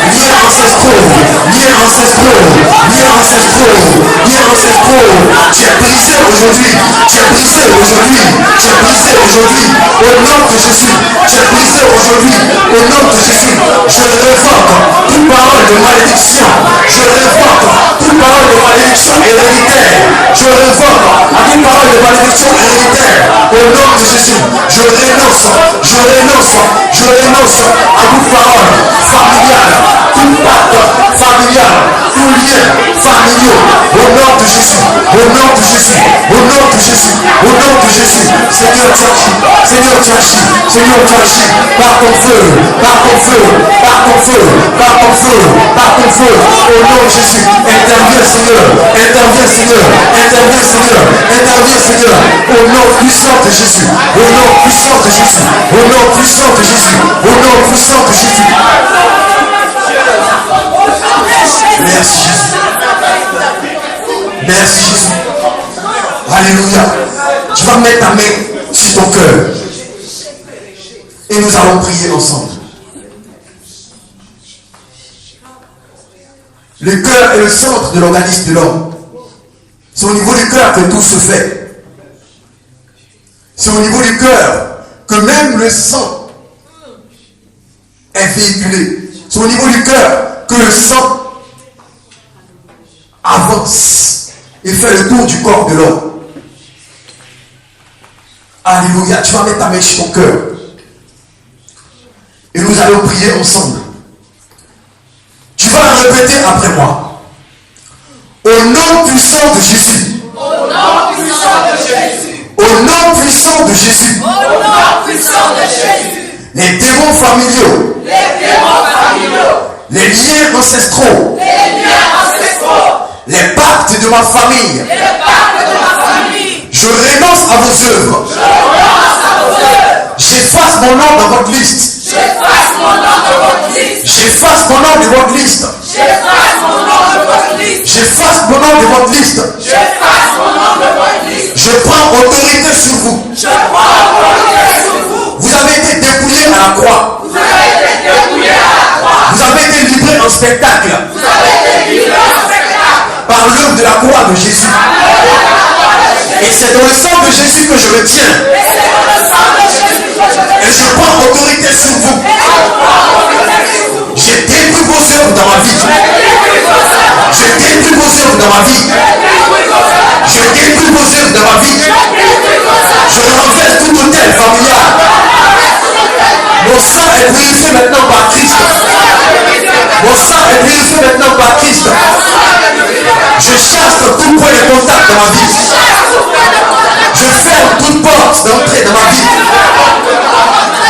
Liens ancestraux. Liens ancestraux. Liens ancestraux. Liens ancestraux. Tu es brisé aujourd'hui. Tu es brisé aujourd'hui. Tu es brisé aujourd'hui. Au nom de Jésus. Tu es brisé aujourd'hui. Au nom de Jésus. Je révoque toute parole de malédiction. Je révoque toute parole de malédiction héréditaire. Je révoque à toute parole de malédiction héréditaire. Au nom de Jésus. Je renonce. Je renonce. Je renonce à toute parole familiale. Tout pacte familial. Tout lien familial. Au nom de Jésus. Au nom de Jésus. Au nom de Jésus. Au nom de Jésus. Seigneur, tu agis. Seigneur, tu agis. Seigneur, tu agis. Par ton feu. Par ton feu. Par ton feu. Par ton feu. Par ton feu. Au nom de Jésus. Interviens, Seigneur. Interviens, Seigneur. Interviens, Seigneur. Interviens, Seigneur. Au nom puissant de Jésus. Au nom puissant de Jésus. Au nom puissant de Jésus. Au nom puissant de Jésus. Merci Jésus. Merci Jésus. Alléluia. Tu vas mettre ta main sur ton cœur. Et nous allons prier ensemble. Le cœur est le centre de l'organisme de l'homme. C'est au niveau du cœur que tout se fait. C'est au niveau du cœur que même le sang est véhiculé. C'est au niveau du cœur que le sang avance et fait le tour du corps de l'homme. Alléluia. Tu vas mettre ta main sur ton cœur. Et nous allons prier ensemble. Tu vas répéter après moi. Au nom puissant de Jésus. Au nom puissant de Jésus. Au nom puissant de Jésus. Au nom puissant de Jésus. Les démons familiaux. Les démons familiaux. Les liens ancestraux. Les liens ancestraux. Les pactes de ma famille. Les pactes de ma famille. Je renonce à vos œuvres. Je renonce à vos œuvres. J'efface mon nom dans votre liste. J'efface mon nom de votre liste. J'efface mon nom de votre liste. J'efface mon nom de votre liste. J'efface mon nom votre liste. J'efface mon nom de votre liste. Je prends autorité sur vous. Je prends autorité sur vous. Vous avez été dépouillés à la croix. Vous avez été dépouillés à la croix. Vous avez été livrés en spectacle Vous avez été livrés en spectacle. par l'œuvre de la croix de Jésus. Et c'est dans le sang de Jésus que je me tiens. Et c'est dans le sang de Jésus que je Et je prends autorité sur vous. J'ai détruit vos œuvres dans ma vie. J'ai détruit vos œuvres dans ma vie. Je détruis vos œuvres dans ma vie. Je renverse tout hôtel familial. Mon sang est purifié maintenant par Christ. Mon sang est purifié maintenant par Christ. Je chasse tout point de contact dans ma vie. Je ferme toute porte d'entrée dans ma vie.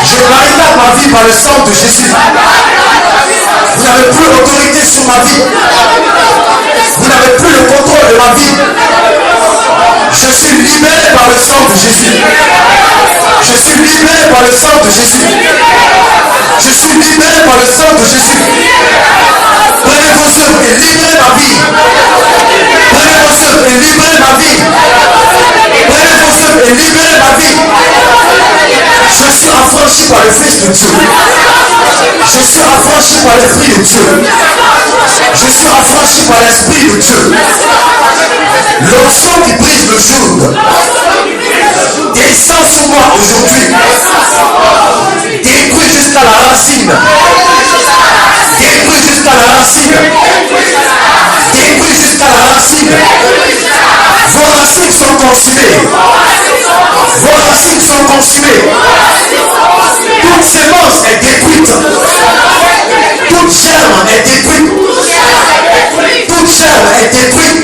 Je barricade ma vie par le sang de Jésus. Vous n'avez plus l'autorité sur ma vie. Vous n'avez plus le contrôle de ma vie. Je suis libéré par le sang de Jésus. Je suis libéré par le sang de Jésus. Je suis libéré par le sang de Jésus. Prenez vos œuvres et libérez ma vie. Prenez vos œuvres et libérez ma vie. Prenez vos œuvres et libérez ma vie. Je suis affranchi par le Fils de Dieu. Je suis affranchi par l'Esprit de Dieu. Je suis affranchi par l'Esprit de Dieu. L'onction qui brise le jour descend sur moi aujourd'hui. Détruit jusqu'à la racine. Détruit jusqu'à la racine. Détruit jusqu'à la racine. Vos racines sont consumées. Vos racines sont consumées. Toute sémence est détruite. Toute germe est détruite. Toute germe est détruite.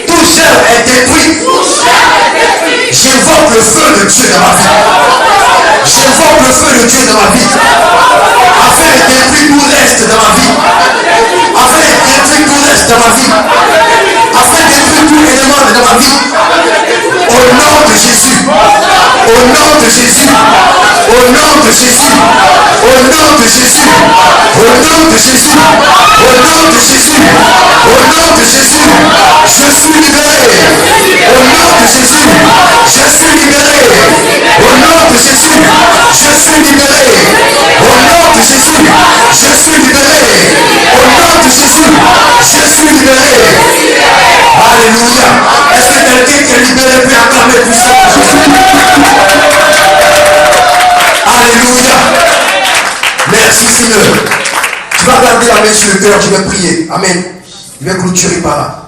Toute germe est détruite. J'invoque le feu de Dieu dans ma vie. J'invoque le feu de Dieu dans ma vie. Afin de détruire tout reste dans ma vie. Afin de détruire tout reste dans ma vie. Afin de détruire tout élément dans ma vie. Au nom de Jésus. Au nom de Jésus. Au nom de Jésus. Au nom de Jésus. Au nom de Jésus. Au nom de Jésus. Au nom de Jésus. Je suis libéré. Au nom de Jésus. Je suis libéré. Au nom de Jésus. Je suis libéré. Au nom de Jésus. Je suis libéré. Au nom de Jésus. Je suis libéré. Alléluia. Est-ce que quelqu'un qui est libéré peut acclamer puissamment Jésus? Alléluia. Merci Seigneur. Tu vas garder la main sur le cœur, je vais prier. Amen. Je vais clôturer par là.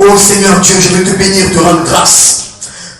Oh Seigneur Dieu, je veux te bénir, te rendre grâce.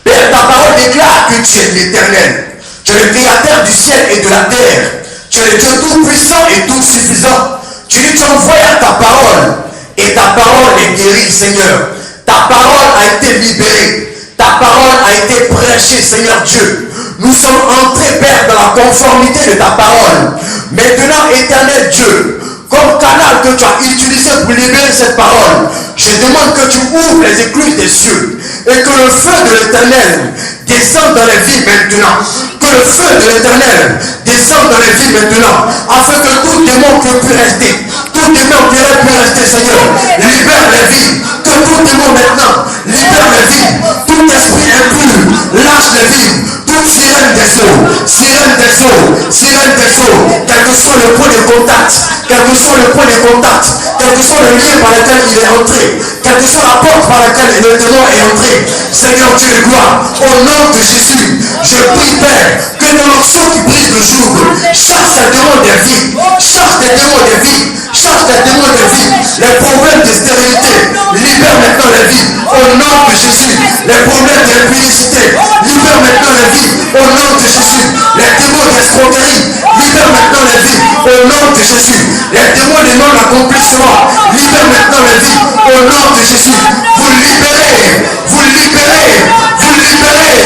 Père, ta parole déclare que tu es l'Éternel. Tu es le créateur du ciel et de la terre. Tu es le Dieu tout puissant et tout suffisant. Tu dis, tu envoies ta parole et ta parole est guérie, Seigneur. Ta parole a été libérée. Ta parole a été prêchée, Seigneur Dieu. Nous sommes entrés, Père, dans la conformité de ta parole. Maintenant, éternel Dieu, comme canal que tu as utilisé pour libérer cette parole, je demande que tu ouvres les écluses des cieux et que le feu de l'Éternel descende dans les vies maintenant. Que le feu de l'Éternel descende dans les vies maintenant, afin que tout démon qui peut rester, tout démon qui aurait pu rester, Seigneur, libère les vies. Que tout démon maintenant libère les vies. Tout esprit impur lâche les vies. Toute sirène des eaux, sirène des eaux, sirène des eaux, quel que soit le point de contact, quel que soit le point de contact, quel que soit le lien par lequel il est entré, quelle que soit la porte par laquelle le démon est entré, Seigneur Dieu de gloire, au nom de Jésus, je prie Père, que dans l'onction qui brise le jour, chasse les démons des vies, chasse les démons des vies, chasse les démons des vies, les problèmes de stérilité, libère maintenant les vies, au nom de Jésus, les problèmes d'impudicité, libère maintenant les vies, au nom de Jésus, les démons d'escroquerie, libère maintenant les vies, au nom de Jésus, les démons de non-accomplissement, libère maintenant les vies, au nom de Jésus, vous libérez, vous libérez, vous libérez,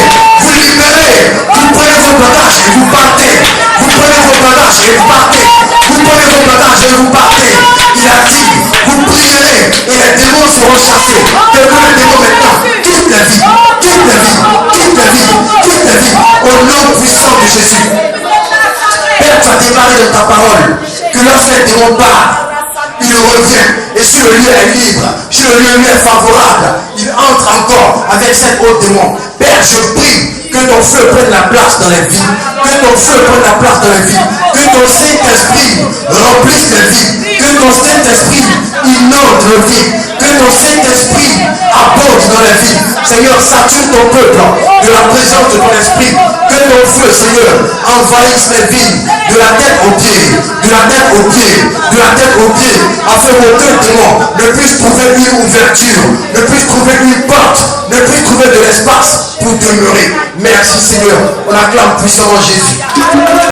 vous libérez, vous prenez vos bagages et vous partez, vous prenez vos bagages et vous partez, vous prenez vos bagages et vous partez, il a dit, vous prierez et les démons seront chassés, que le démon maintenant, quitte la vie, quitte la vie, quitte la vie, quitte la vie, au nom puissant de Jésus. Père, tu as déclaré dans ta parole que lorsque les démons partent, il revient. Et si le lieu est libre, si le lieu lui est favorable, il entre encore avec cette autre démon. Père, je prie que ton feu prenne la place dans les vies. Que ton feu prenne la place dans les vies. Que ton Saint-Esprit remplisse les vies. Que ton Saint-Esprit inonde les vies. Que ton Saint-Esprit abonde dans les vies. Seigneur, sature ton peuple de la présence de ton esprit. Que ton feu, Seigneur, envahisse les vies de la tête aux pieds, de la tête aux pieds, de la tête aux pieds, afin qu'aucun démon ne puisse trouver une ouverture, ne puisse trouver une porte, ne puisse trouver de l'espace pour demeurer. Merci Seigneur. On acclame puissamment Jésus.